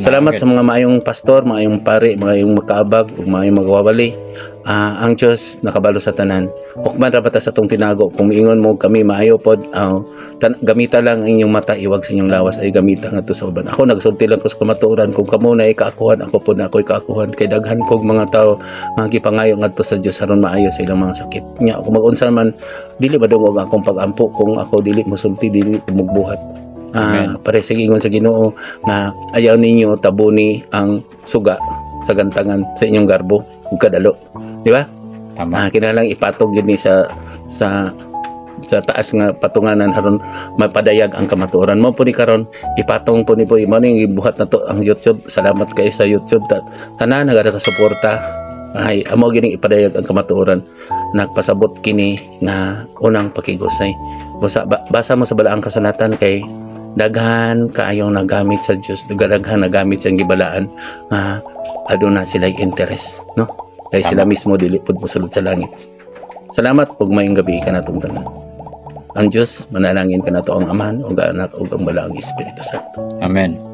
Salamat sa mga maayong pastor, maayong pare, maayong makaabag ug maayong magwawali ang Dios nakabalo sa tanan. Hukman ra bata sa tong tinago kung miingon mo kami maayo pod gamita lang ang inyong mata iwag sa inyong lawas ay gamita ngadto sa uban. Ako nagsulti lang ko sa kamatuoran kung kamo na ikaakuhan ako pod na ako'y kaakuhan kay daghan kog mga tao nga gipangayo ngadto sa Dios aron maayo sa ilang mga sakit. Nya kung mag-unsa man dili madungog akong pag-ampo kung ako dili mosulti dili ko magbuhat. Pare sige ingon sa Ginoo nga ayaw ninyo tabuni ang suga sa gantangan sa inyong garbo ug kadalo. Di ba? Tama. Kinahanglan ipatog yun sa taas nga patunganan haron mapadayag ang kamatuoran mo po ni karon ipatong po ni po mo ning gibuhat na to ang YouTube. Salamat kay sa YouTube tanan nagada ka suporta ay amo gining ipadayag ang kamatuoran nagpasabot kini nga unang pakigusay. Basa mo sa balaang kasulatan kay daghan kaayong nagamit sa Dios daghan nagamit siyang gibalaan aduna sila interest no kay sila mismo dili pud mosulod sa langit. Salamat ug maayong gabi kanatong tanan. Ang Dios manalangin kanato ang Amahan ug Anak ug ang Balaang Espiritu Santo. Amen.